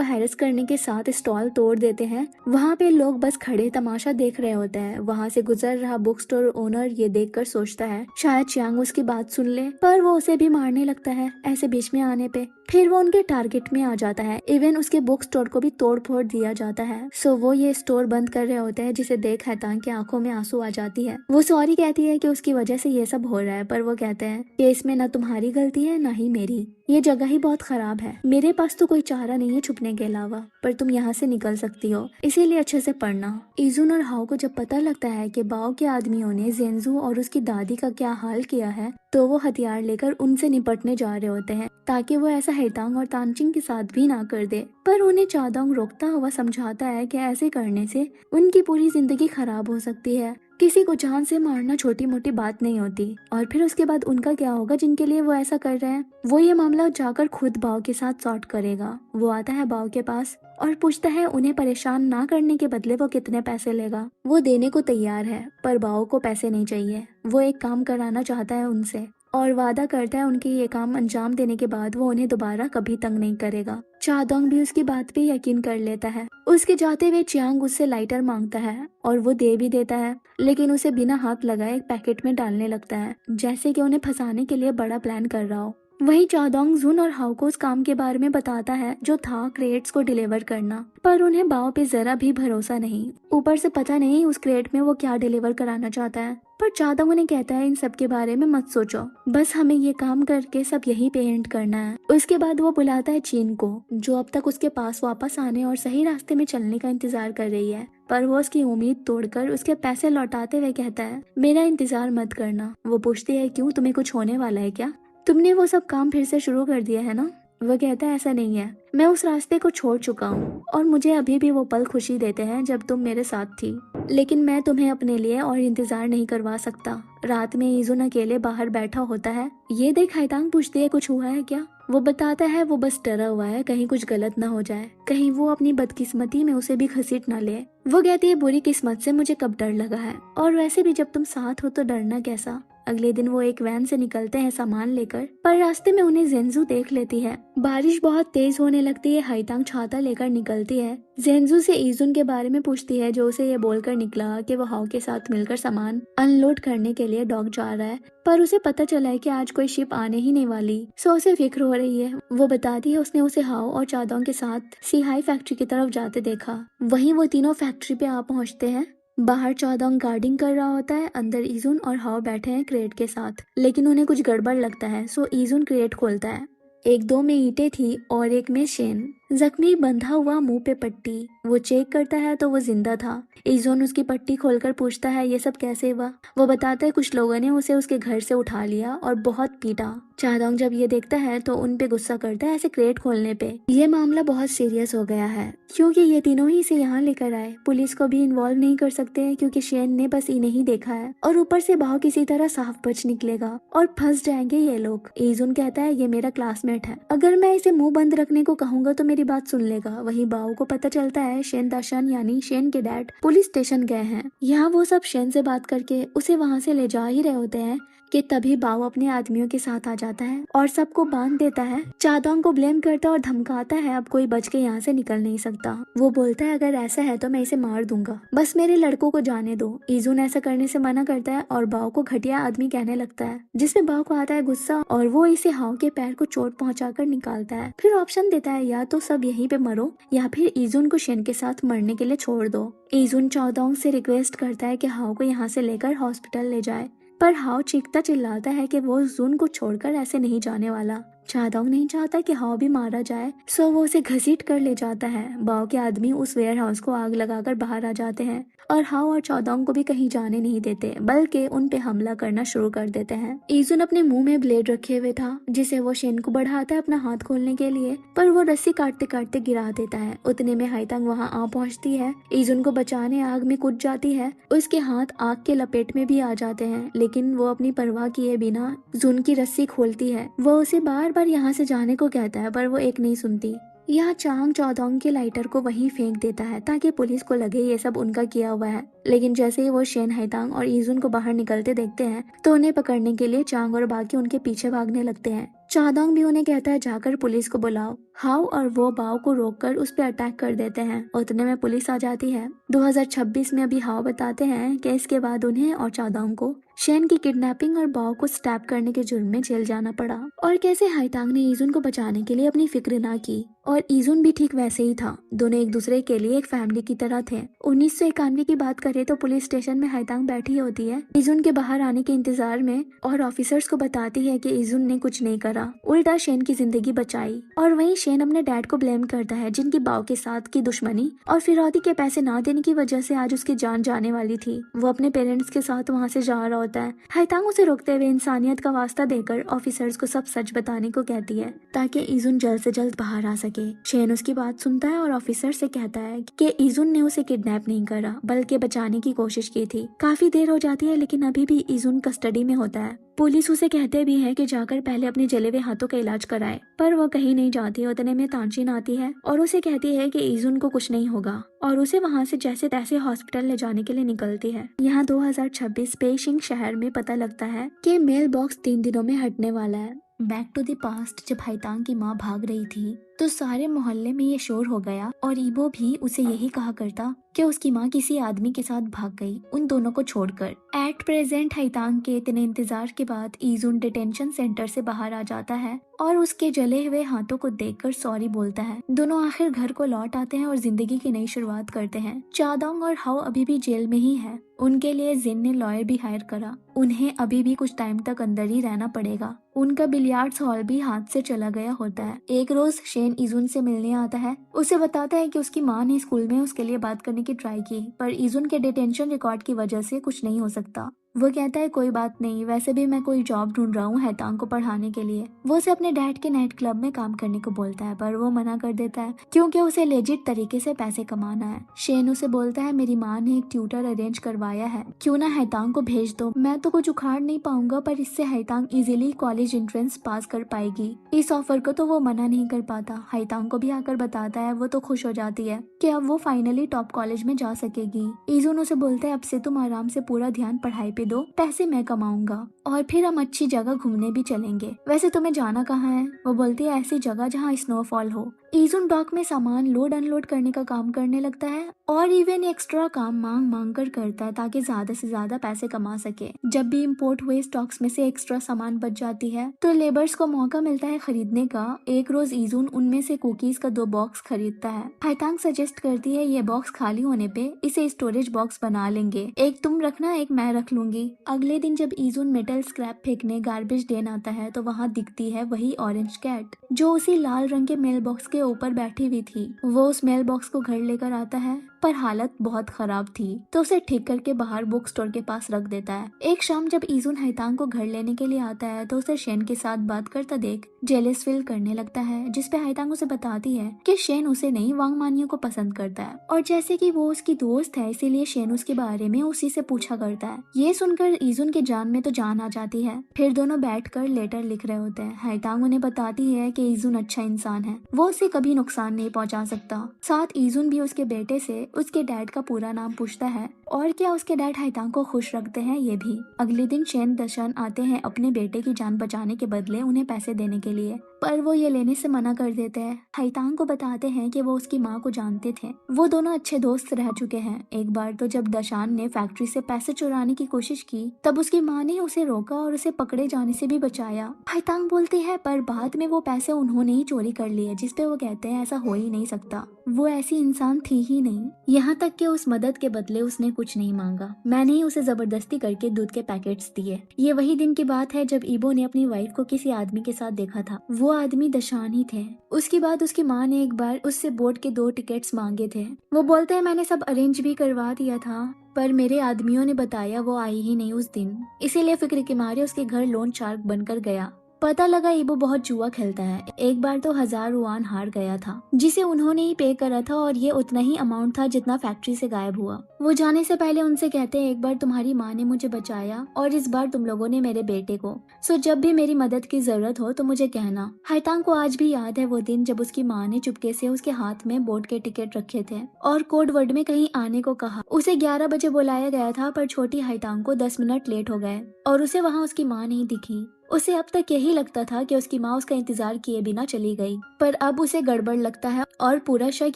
हैरेस करने के साथ स्टॉल तोड़ देते हैं। वहाँ पे लोग बस खड़े तमाशा देख रहे होते हैं। वहाँ से गुजर रहा बुक स्टोर ओनर ये देखकर सोचता है शायद चियांग उसकी बात सुन ले, पर वो उसे भी मारने लगता है ऐसे बीच में आने पे। फिर वो उनके टारगेट में आ जाता है। इवन उसके बुक स्टोर को भी तोड़ फोड़ दिया जाता है। सो वो ये स्टोर बंद कर रहे होते हैं, जिसे देख हैतांग की आंखों में आंसू आ जाती है। वो सॉरी कहती है कि उसकी वजह से ये सब हो रहा है, पर वो कहते हैं कि इसमें न तुम्हारी गलती है न ही मेरी, ये जगह ही बहुत खराब है, मेरे पास तो कोई चारा नहीं है छुपने के अलावा, पर तुम यहाँ से निकल सकती हो, इसीलिए अच्छे से पढ़ना। ईजुन और हाओ को जब पता लगता है कि बाओ के आदमियों ने जेंजू और उसकी दादी का क्या हाल किया है तो वो हथियार लेकर उनसे निपटने जा रहे होते हैं ताकि वो ऐसा हैतांग और तानचिंग के साथ भी ना कर दे। पर उन्हें चादोंग रोकता हुआ समझाता है कि ऐसे करने से उनकी पूरी जिंदगी खराब हो सकती है। किसी को जान से मारना छोटी मोटी बात नहीं होती। और फिर उसके बाद उनका क्या होगा जिनके लिए वो ऐसा कर रहे हैं। वो ये मामला जाकर खुद बाओ के साथ सॉर्ट करेगा। वो आता है बाओ के पास और पूछता है उन्हें परेशान ना करने के बदले वो कितने पैसे लेगा। वो देने को तैयार है पर बाओ को पैसे नहीं चाहिए। वो एक काम कराना चाहता है उनसे और वादा करता है उनके ये काम अंजाम देने के बाद वो उन्हें दोबारा कभी तंग नहीं करेगा। चादोंग भी उसकी बात पे यकीन कर लेता है। उसके जाते हुए चियांग उससे लाइटर मांगता है और वो दे भी देता है, लेकिन उसे बिना हाथ लगाए एक पैकेट में डालने लगता है, जैसे कि उन्हें फंसाने के लिए बड़ा प्लान कर रहा हो। वहीं चादोंग जुन और हाउ को उस काम के बारे में बताता है जो था क्रेट्स को डिलीवर करना, पर उन्हें बाओ पे जरा भी भरोसा नहीं। ऊपर से पता नहीं उस क्रेट में वो क्या डिलीवर कराना चाहता है। पर चादोंग उन्हें कहता है इन सब के बारे में मत सोचो, बस हमें ये काम करके सब यही पेमेंट करना है। उसके बाद वो बुलाता है चीन को, जो अब तक उसके पास वापस आने और सही रास्ते में चलने का इंतजार कर रही है, पर वो उसकी उम्मीद तोड़कर उसके पैसे लौटाते हुए कहता है मेरा इंतजार मत करना। वो पूछती है क्यों, तुम्हें कुछ होने वाला है क्या? तुमने वो सब काम फिर से शुरू कर दिया है ना? वो कहता है ऐसा नहीं है, मैं उस रास्ते को छोड़ चुका हूँ और मुझे अभी भी वो पल खुशी देते हैं जब तुम मेरे साथ थी, लेकिन मैं तुम्हें अपने लिए और इंतजार नहीं करवा सकता। रात में ईजुन अकेले बाहर बैठा होता है। ये देख हाइतांग पूछती है कुछ हुआ है क्या? वो बताता है वो बस डरा हुआ है कहीं कुछ गलत ना हो जाए, कहीं वो अपनी बदकिस्मती में उसे भी घसीट ना ले। वो कहती है बुरी किस्मत से मुझे कब डर लगा है, और वैसे भी जब तुम साथ हो तो डरना कैसा। अगले दिन वो एक वैन से निकलते हैं सामान लेकर, पर रास्ते में उन्हें जेंजू देख लेती है। बारिश बहुत तेज होने लगती है। हाइतांग छाता लेकर निकलती है। जेंजू से ईजुन के बारे में पूछती है, जो उसे ये बोलकर निकला कि वो हाउ के साथ मिलकर सामान अनलोड करने के लिए डॉक जा रहा है, पर उसे पता चला है कि आज कोई शिप आने ही नहीं वाली। सो उसे फिक्र हो रही है। वो बताती है उसने उसे हाउ और चादोंग के साथ सिहाई फैक्ट्री की तरफ जाते देखा। वहीं वो तीनों फैक्ट्री पे आ पहुंचते हैं। बाहर चादोंग गार्डिंग कर रहा होता है, अंदर ईजुन और हाओ बैठे हैं क्रेट के साथ, लेकिन उन्हें कुछ गड़बड़ लगता है। सो ईजुन क्रेट खोलता है। एक दो में ईंटें थी और एक में शेन, जख्मी बंधा हुआ मुंह पे पट्टी। वो चेक करता है तो वो जिंदा था। ईजुन उसकी पट्टी खोलकर पूछता है ये सब कैसे हुआ। वो बताता है कुछ लोगों ने उसे उसके घर से उठा लिया और बहुत पीटा। चादोंग जब ये देखता है तो उन पे गुस्सा करता है ऐसे क्रेट खोलने पे। ये मामला बहुत सीरियस हो गया है क्योंकि ये तीनों ही इसे यहाँ लेकर आए। पुलिस को भी इन्वॉल्व नहीं कर सकते हैं क्योंकि शेन ने बस इन्हें ही देखा है, और ऊपर से भाव किसी तरह साफ बच निकलेगा और फंस जाएंगे ये लोग। ईजुन कहता है ये मेरा क्लासमेट है, अगर मैं इसे मुंह बंद रखने को कहूंगा तो मेरी बात सुन लेगा। वहीं बाओ को पता चलता है शेन दाशन यानी शेन के डैड पुलिस स्टेशन गए हैं। यहाँ वो सब शेन से बात करके उसे वहाँ से ले जा ही रहे होते हैं कि तभी बाओ अपने आदमियों के साथ आ जाता है और सबको बांध देता है। चादोंग को ब्लेम करता है और धमकाता है अब कोई बच के यहाँ से निकल नहीं सकता। वो बोलता है अगर ऐसा है तो मैं इसे मार दूंगा, बस मेरे लड़कों को जाने दो। ईजुन ऐसा करने से मना करता है और बाओ को घटिया आदमी कहने लगता है, जिसमें बाओ को आता है गुस्सा और वो इसे हाउ के पैर को चोट पहुंचाकर निकालता है। फिर ऑप्शन देता है या तो सब यहीं पे मरो या फिर ईजुन को शेन के साथ मरने के लिए छोड़ दो। ईजुन चादोंग से रिक्वेस्ट करता है कि हाउ को यहाँ से लेकर हॉस्पिटल ले जाए, पर हाउ चीखता चिल्लाता है कि वो जुन को छोड़कर ऐसे नहीं जाने वाला। चादोंग नहीं चाहता कि हाउ भी मारा जाए, सो वो उसे घसीट कर ले जाता है। बाओ के आदमी उस वेयर हाउस को आग लगाकर बाहर आ जाते हैं और हाउ और चादोंग को भी कहीं जाने नहीं देते, बल्कि उन पे हमला करना शुरू कर देते हैं। ईजुन अपने मुंह में ब्लेड रखे हुए था, जिसे वो शेन को बढ़ाता है अपना हाथ खोलने के लिए, पर वो रस्सी काटते काटते गिरा देता है। उतने में हाइतांग वहाँ आ पहुँचती है। ईजुन को बचाने आग में कूद जाती है। उसके हाथ आग के लपेट में भी आ जाते हैं, लेकिन वो अपनी परवाह किए बिना जुन की रस्सी खोलती है। वो उसे बार बार यहाँ से जाने को कहता है, पर वो एक नहीं सुनती। यहाँ चांग चादोंग के लाइटर को वहीं फेंक देता है ताकि पुलिस को लगे ये सब उनका किया हुआ है। लेकिन जैसे ही वो शेन हाइतांग और ईजुन को बाहर निकलते देखते हैं तो उन्हें पकड़ने के लिए चांग और बाकी उनके पीछे भागने लगते हैं। चादोंग भी उन्हें कहता है जाकर पुलिस को बुलाओ। हाउ और वो बाओ को रोककर उस पर अटैक कर देते हैं। उतने में पुलिस आ जाती है। 2026 में अभी हाउ बताते हैं कि इसके बाद उन्हें और चादोंग को शेन की किडनैपिंग और बाओ को स्टैप करने के जुर्म में जेल जाना पड़ा, और कैसे हाइतांग ने ईजुन को बचाने के लिए अपनी फिक्र ना की, और ईजुन भी ठीक वैसे ही था। दोनों एक दूसरे के लिए एक फैमिली की तरह थे। 1991 की बात करें तो पुलिस स्टेशन में हाइतांग बैठी होती है ईजुन के बाहर आने के इंतजार में, और ऑफिसर्स को बताती है कि ईजुन ने कुछ नहीं करा, उल्टा शेन की जिंदगी बचाई। और वहीं शेन अपने डैड को ब्लेम करता है, जिनकी बाओ के साथ की दुश्मनी और फिरौती के पैसे ना देने की वजह से आज उसकी जान जाने वाली थी। वो अपने पेरेंट्स के साथ वहाँ से जा रहा होता है। हाइतांग उसे रोकते हुए इंसानियत का वास्ता देकर ऑफिसर्स को सब सच बताने को कहती है ताकि ईजुन जल्द से जल्द बाहर आ सके। शेन उसकी बात सुनता है और ऑफिसर से कहता है कि ईजुन ने उसे किडनैप नहीं करा बल्कि बचाने की कोशिश की थी। काफी देर हो जाती है लेकिन अभी भी ईजुन कस्टडी में होता है। पुलिस उसे कहते भी है कि जाकर पहले अपने जले हुए हाथों का इलाज कराए, पर वो कहीं नहीं जाती। उतने में तानचिन आती है और उसे कहती है कि ईजुन को कुछ नहीं होगा, और उसे वहाँ से जैसे तैसे हॉस्पिटल ले जाने के लिए निकलती है। यहाँ 2026 पेशिंग शहर में पता लगता है कि मेल बॉक्स 3 दिनों में हटने वाला है। बैक टू द पास्ट जब हाइतांग की माँ भाग रही थी तो सारे मोहल्ले में ये शोर हो गया और ईबो भी उसे यही कहा करता कि उसकी माँ किसी आदमी के साथ भाग गई, उन दोनों को छोड़कर। एट प्रेजेंट हाइतांग के इतने इंतजार के बाद ईजुन डिटेंशन सेंटर से बाहर आ जाता है और उसके जले हुए हाथों को देखकर सॉरी बोलता है। दोनों आखिर घर को लौट आते हैं और जिंदगी की नई शुरुआत करते हैं। चादोंग और हाओ अभी भी जेल में ही है। उनके लिए जिन ने लॉयर भी हायर करा। उन्हें अभी भी कुछ टाइम तक अंदर ही रहना पड़ेगा। उनका बिलियर्ड्स हॉल भी हाथ से चला गया होता है। एक रोज शेन इजुन से मिलने आता है। उसे बताता है कि उसकी माँ ने स्कूल में उसके लिए बात करने की ट्राई की, पर इजुन के डिटेंशन रिकॉर्ड की वजह से कुछ नहीं हो सकता। वो कहता है कोई बात नहीं, वैसे भी मैं कोई जॉब ढूंढ रहा हूँ हैतांग को पढ़ाने के लिए। वो उसे अपने डैड के नाइट क्लब में काम करने को बोलता है, पर वो मना कर देता है क्योंकि उसे लेजिट तरीके से पैसे कमाना है। शेन उसे बोलता है मेरी माँ ने एक ट्यूटर अरेंज करवाया है, क्यों ना हैतांग को भेज दो। मैं तो कुछ उखाड़ नहीं पाऊंगा, पर इससे हैतांग इजीली कॉलेज एंट्रेंस पास कर पाएगी। इस ऑफर को तो वो मना नहीं कर पाता। हैतांग को भी आकर बताता है, वो तो खुश हो जाती है कि अब वो फाइनली टॉप कॉलेज में जा सकेगी। इजुन उसे बोलता है अब से तुम आराम से पूरा ध्यान पढ़ाई पे दो, पैसे मैं कमाऊंगा और फिर हम अच्छी जगह घूमने भी चलेंगे। वैसे तुम्हें जाना कहाँ है? वो बोलती है ऐसी जगह जहाँ स्नोफॉल हो। इजुन डॉक में सामान लोड अनलोड करने का काम करने लगता है और इवन एक्स्ट्रा काम मांग मांग कर करता है ताकि ज्यादा से ज्यादा पैसे कमा सके। जब भी इम्पोर्ट हुए स्टॉक्स में से एक्स्ट्रा सामान बच जाती है तो लेबर्स को मौका मिलता है खरीदने का। एक रोज इजुन उनमें से कुकीज का 2 बॉक्स खरीदता है। हाइतांग सजेस्ट करती है ये बॉक्स खाली होने पे इसे स्टोरेज बॉक्स बना लेंगे, एक तुम रखना एक मैं रख लूंगी। अगले दिन जब इजुन मेटल स्क्रैप फेंकने गार्बेज देन आता है तो वहाँ दिखती है वही ऑरेंज कैट जो उसी लाल रंग के मेल बॉक्स के ऊपर बैठी हुई थी। वो उस मेल बॉक्स को घर लेकर आता है पर हालत बहुत खराब थी तो उसे ठीक करके बाहर बुक स्टोर के पास रख देता है। एक शाम जब इजुन हाइतांग को घर लेने के लिए आता है तो उसे शेन के साथ बात करता देख जेलस फील करने लगता है, जिसपे हाइतांग उसे बताती है कि शेन उसे नहीं वांग मानियों को पसंद करता है और जैसे कि वो उसकी दोस्त है इसीलिए शेन उसके बारे में उसी से पूछा करता है। ये सुनकर इजुन के जान में तो जान आ जाती है। फिर दोनों बैठकर लेटर लिख रहे होते हैं। हाइतांग उन्हें बताती है कि इजुन अच्छा इंसान है, वो उसे कभी नुकसान नहीं पहुंचा सकता। साथ इजुन भी उसके बेटे से उसके डैड का पूरा नाम पूछता है और क्या उसके डैड हाइतांग को खुश रखते हैं ये भी। अगले दिन शेन दशन आते हैं अपने बेटे की जान बचाने के बदले उन्हें पैसे देने के लिए, पर वो ये लेने से मना कर देते हैं। हाइतांग को बताते हैं कि वो उसकी माँ को जानते थे, वो दोनों अच्छे दोस्त रह चुके हैं। एक बार तो जब दशान ने फैक्ट्री से पैसे चुराने की कोशिश की तब उसकी माँ ने उसे रोका और उसे पकड़े जाने से भी बचाया। हाइतांग बोलती है पर बाद में वो पैसे उन्होंने ही चोरी कर लिए, जिसपे वो कहते हैं ऐसा हो ही नहीं सकता, वो ऐसी इंसान थी ही नहीं। यहाँ तक कि उस मदद के बदले उसने कुछ नहीं मांगा, मैंने ही उसे जबरदस्ती करके दूध के पैकेट्स दिए। ये वही दिन की बात है जब ईबो ने अपनी वाइफ को किसी आदमी के साथ देखा था। वो आदमी दशान ही थे। उसके बाद उसकी माँ ने एक बार उससे बोट के 2 टिकट्स मांगे थे। वो बोलते हैं मैंने सब अरेंज भी करवा दिया था पर मेरे आदमियों ने बताया वो आई ही नहीं उस दिन, इसीलिए फिक्र के मारे उसके घर लोन शार्क बनकर गया। पता लगा ईबो बहुत जुआ खेलता है। एक बार तो 1000 युआन हार गया था जिसे उन्होंने ही पे करा था और ये उतना ही अमाउंट था जितना फैक्ट्री से गायब हुआ। वो जाने से पहले उनसे कहते हैं एक बार तुम्हारी माँ ने मुझे बचाया और इस बार तुम लोगों ने मेरे बेटे को, सो जब भी मेरी मदद की जरूरत हो तो मुझे कहना। हाइतांग को आज भी याद है वो दिन जब उसकी माँ ने चुपके से उसके हाथ में बोट के टिकट रखे थे और कोड वर्ड में कहीं आने को कहा। उसे 11 बजे बुलाया गया था पर छोटी हाइतांग को 10 मिनट लेट हो गए और उसे वहाँ उसकी माँ नहीं दिखी। उसे अब तक यही लगता था कि उसकी माँ उसका इंतजार किए बिना चली गई, पर अब उसे गड़बड़ लगता है और पूरा शक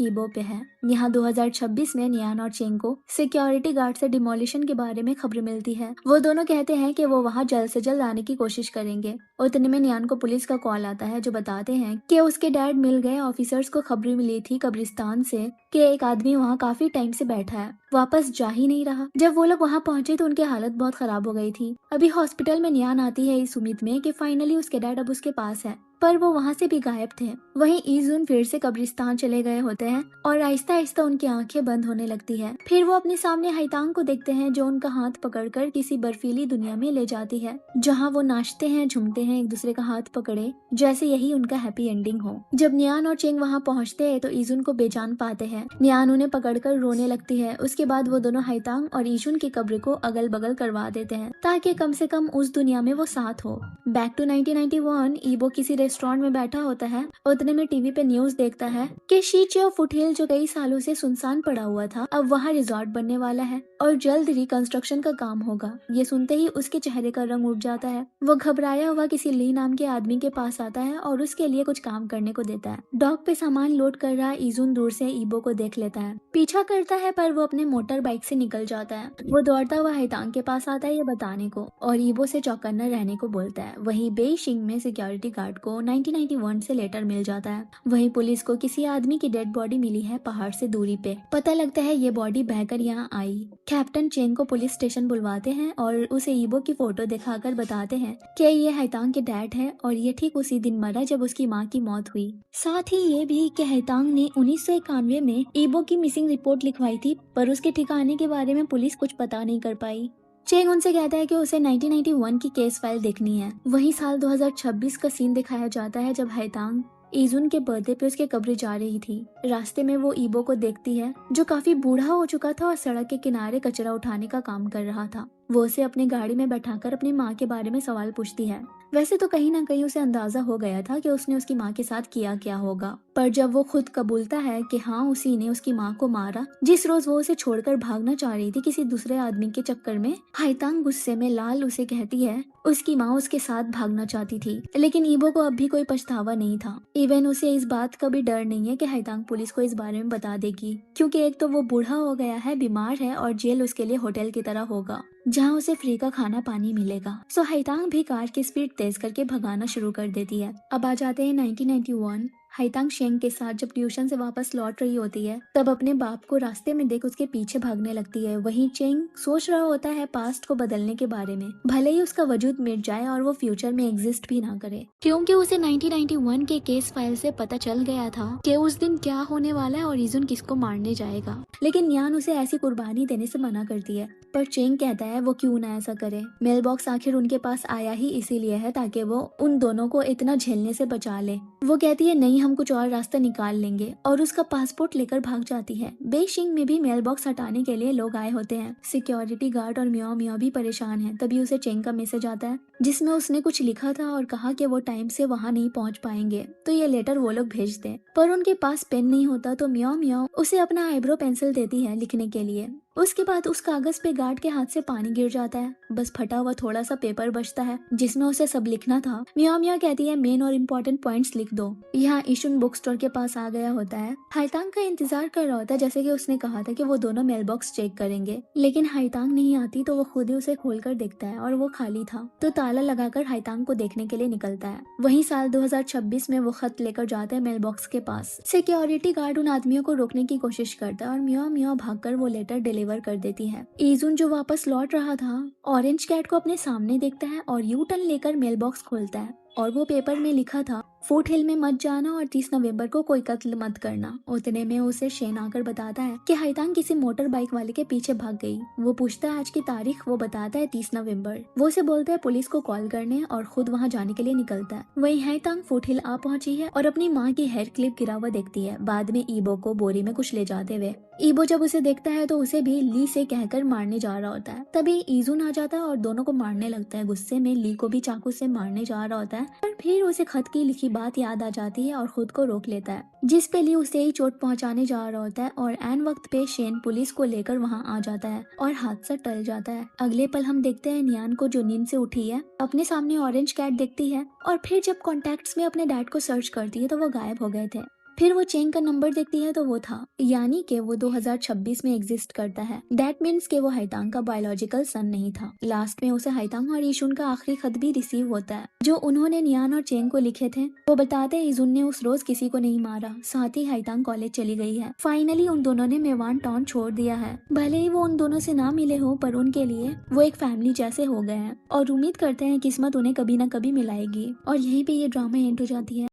ईबो पे है। यहाँ 2026 में नियान और चेंग को सिक्योरिटी गार्ड से डिमोलिशन के बारे में खबर मिलती है। वो दोनों कहते हैं कि वो वहाँ जल्द से जल्द आने की कोशिश करेंगे। उतने में नियान को पुलिस का कॉल आता है जो बताते हैं कि उसके डैड मिल गए। ऑफिसर्स को खबर मिली थी कब्रिस्तान से कि एक आदमी वहाँ काफी टाइम से बैठा है, वापस जा ही नहीं रहा। जब वो लोग वहाँ पहुंचे तो उनकी हालत बहुत खराब हो गई थी। अभी हॉस्पिटल में नियान आती है इस उम्मीद में कि फाइनली उसके डैड अब उसके पास है, पर वो वहाँ से भी गायब थे। वहीं इजुन फिर से कब्रिस्तान चले गए होते हैं और आहिस्ता आहिस्ता उनकी आंखें बंद होने लगती है। फिर वो अपने सामने हाइतांग को देखते हैं जो उनका हाथ पकड़कर किसी बर्फीली दुनिया में ले जाती है जहाँ वो नाचते हैं झूमते हैं एक दूसरे का हाथ पकड़े, जैसे यही उनका हैप्पी एंडिंग हो। जब नियान और चेंग वहाँ पहुँचते हैं तो इजुन को बेजान पाते हैं। नियान उन्हें पकड़कर रोने लगती है। उसके बाद वो दोनों हाइतांग और इजुन की कब्र को अगल बगल करवा देते हैं ताकि कम से कम उस दुनिया में वो साथ हो। बैक टू 1991 ईबो किसी रेस्टोरेंट में बैठा होता है। उतने में टीवी पे न्यूज देखता है कि शीचियो फुटहिल जो कई सालों से सुनसान पड़ा हुआ था अब वहाँ रिजॉर्ट बनने वाला है और जल्द रिकंस्ट्रक्शन का काम होगा। ये सुनते ही उसके चेहरे का रंग उठ जाता है। वो घबराया हुआ किसी ली नाम के आदमी के पास आता है और उसके लिए कुछ काम करने को देता है। डॉक पे सामान लोड कर रहा इजुन दूर से ईबो को देख लेता है, पीछा करता है पर वो अपने मोटर बाइक से निकल जाता है। वो दौड़ता हुआ हाइतांग के पास आता है ये बताने को और ईबो से चौकन्ना रहने को बोलता है। वहीं बेइशिंग में सिक्योरिटी गार्ड को 1991 से लेटर मिल जाता है। वहीं पुलिस को किसी आदमी की डेड बॉडी मिली है पहाड़ से दूरी पे। पता लगता है ये बॉडी बहकर यहाँ आई। कैप्टन चेंग को पुलिस स्टेशन बुलवाते हैं और उसे ईबो की फोटो दिखाकर बताते हैं कि ये हाइतांग के डैड है और ये ठीक उसी दिन मरा जब उसकी माँ की मौत हुई। साथ ही ये भी कि हाइतांग ने 1991 में ईबो की मिसिंग रिपोर्ट लिखवाई थी, पर उसके ठिकाने के बारे में पुलिस कुछ पता नहीं कर पाई। चेंग उनसे कहता है कि उसे 1991 की केस फाइल देखनी है। वहीं साल 2026 का सीन दिखाया जाता है जब हाइतांग इजुन के बर्थडे पे उसके कब्र जा रही थी। रास्ते में वो ईबो को देखती है जो काफी बूढ़ा हो चुका था और सड़क के किनारे कचरा उठाने का काम कर रहा था। वो उसे अपनी गाड़ी में बैठाकर अपनी माँ के बारे में सवाल पूछती है। वैसे तो कहीं ना कहीं उसे अंदाजा हो गया था कि उसने उसकी माँ के साथ किया क्या होगा, पर जब वो खुद कबूलता है कि हाँ उसी ने उसकी माँ को मारा जिस रोज वो उसे छोड़कर भागना चाह रही थी किसी दूसरे आदमी के चक्कर में, हाइतांग गुस्से में लाल उसे कहती है उसकी माँ उसके साथ भागना चाहती थी। लेकिन ईबो को अब भी कोई पछतावा नहीं था। इवन उसे इस बात का भी डर नहीं है कि हाइतांग पुलिस को इस बारे में बता देगी, क्योंकि एक तो वो बूढ़ा हो गया है, बीमार है और जेल उसके लिए होटल की तरह होगा जहाँ उसे फ्री का खाना पानी मिलेगा। सो हाइतांग भी कार की स्पीड तेज करके भगाना शुरू कर देती है। अब आ जाते हैं 1991। हाइतांग शेंग के साथ जब ट्यूशन से वापस लौट रही होती है तब अपने बाप को रास्ते में देख उसके पीछे भागने लगती है। वहीं चेंग सोच रहा होता है पास्ट को बदलने के बारे में, भले ही उसका वजूद मिट जाए और वो फ्यूचर में एग्जिस्ट भी ना करे, क्योंकि उसे 1991 के केस फाइल से पता चल गया था कि उस दिन क्या होने वाला है और इजुन किसको मारने जाएगा। लेकिन यान उसे ऐसी कुर्बानी देने से मना करती है, पर चेंग कहता है वो क्यों ना ऐसा करे। मेल बॉक्स आखिर उनके पास आया ही इसीलिए है ताकि वो उन दोनों को इतना झेलने से बचा ले। वो कहती है नहीं, हम कुछ और रास्ता निकाल लेंगे और उसका पासपोर्ट लेकर भाग जाती है। बेइशिंग में भी मेल बॉक्स हटाने के लिए लोग आए होते हैं। सिक्योरिटी गार्ड और मियाओ मियाओ भी परेशान है। तभी उसे चेंग का मैसेज आता है जिसमें उसने कुछ लिखा था और कहा कि वो टाइम से वहाँ नहीं पहुँच पाएंगे तो ये लेटर वो लोग भेज दें। पर उनके पास पेन नहीं होता तो मियाओ मियाओ उसे अपना आईब्रो पेंसिल देती है लिखने के लिए। उसके बाद उस कागज पे गार्ड के हाथ से पानी गिर जाता है, बस फटा हुआ थोड़ा सा पेपर बचता है जिसमें उसे सब लिखना था। मियाँ मियाँ कहती है मेन और इम्पोर्टेंट पॉइंट्स लिख दो। यहाँ इशुन बुक स्टोर के पास आ गया होता है। हाइतांग का इंतजार कर रहा होता है जैसे कि उसने कहा था कि वो दोनों मेल बॉक्स चेक करेंगे, लेकिन हाइतांग नहीं आती तो वो खुद ही उसे खोलकर देखता है और वो खाली था। तो ताला लगाकर हाइतांग को देखने के लिए निकलता है। वहीं साल 2026 में वो खत लेकर जाता है मेल बॉक्स के पास। सिक्योरिटी गार्ड उन आदमियों को रोकने की कोशिश करता है और मियाँ मियाँ भागकर वो लेटर डिलीवर कर देती है। इजुन जो वापस लौट रहा था ऑरेंज कैट को अपने सामने देखता है और यू टर्न लेकर मेल बॉक्स खोलता है और वो पेपर में लिखा था फुट हिल में मत जाना और 30 नवंबर को कोई कत्ल मत करना। उतने में उसे शेन आकर बताता है कि हाइतांग किसी मोटर बाइक वाले के पीछे भाग गई। वो पूछता है आज की तारीख, वो बताता है 30 नवंबर। वो उसे बोलता है पुलिस को कॉल करने और खुद वहाँ जाने के लिए निकलता है। वहीं हाइतांग फुट हिल आ पहुंची है और अपनी माँ की हेयर क्लिप गिरा हुआ देखती है, बाद में ईबो को बोरी में कुछ ले जाते हुए। ईबो जब उसे देखता है तो उसे भी ली से कहकर मारने जा रहा होता है। तभी इजुन आ जाता है और दोनों को मारने लगता है। गुस्से में ली को भी चाकू से मारने जा रहा होता है, पर फिर उसे खत की लिखी बात याद आ जाती है और खुद को रोक लेता है, जिस पे ली उसे ही चोट पहुंचाने जा रहा होता है। और एन वक्त पे शेन पुलिस को लेकर वहां आ जाता है और हादसा टल जाता है। अगले पल हम देखते हैं नियान को जो नींद से उठी है अपने सामने ऑरेंज कैट देखती है और फिर जब कॉन्टेक्ट्स में अपने डैड को सर्च करती है तो वो गायब हो गए थे। फिर वो चेंग का नंबर देखती है तो वो था, यानी कि वो 2026 में एग्जिस्ट करता है। दैट मीन्स कि वो हाइतांग का बायोलॉजिकल सन नहीं था। लास्ट में उसे हाइतांग और इशुन का आखिरी खत भी रिसीव होता है जो उन्होंने नियान और चेंग को लिखे थे। वो बताते हैं इजुन ने उस रोज किसी को नहीं मारा, साथ ही हाइतांग कॉलेज चली गई है। फाइनली उन दोनों ने मेवान टाउन छोड़ दिया है। भले ही वो उन दोनों से ना मिले हो पर उनके लिए वो एक फैमिली जैसे हो गए हैं और उम्मीद करते हैं किस्मत उन्हें कभी ना कभी मिलाएगी। और यहीं पे ये ड्रामा एंड हो जाती है।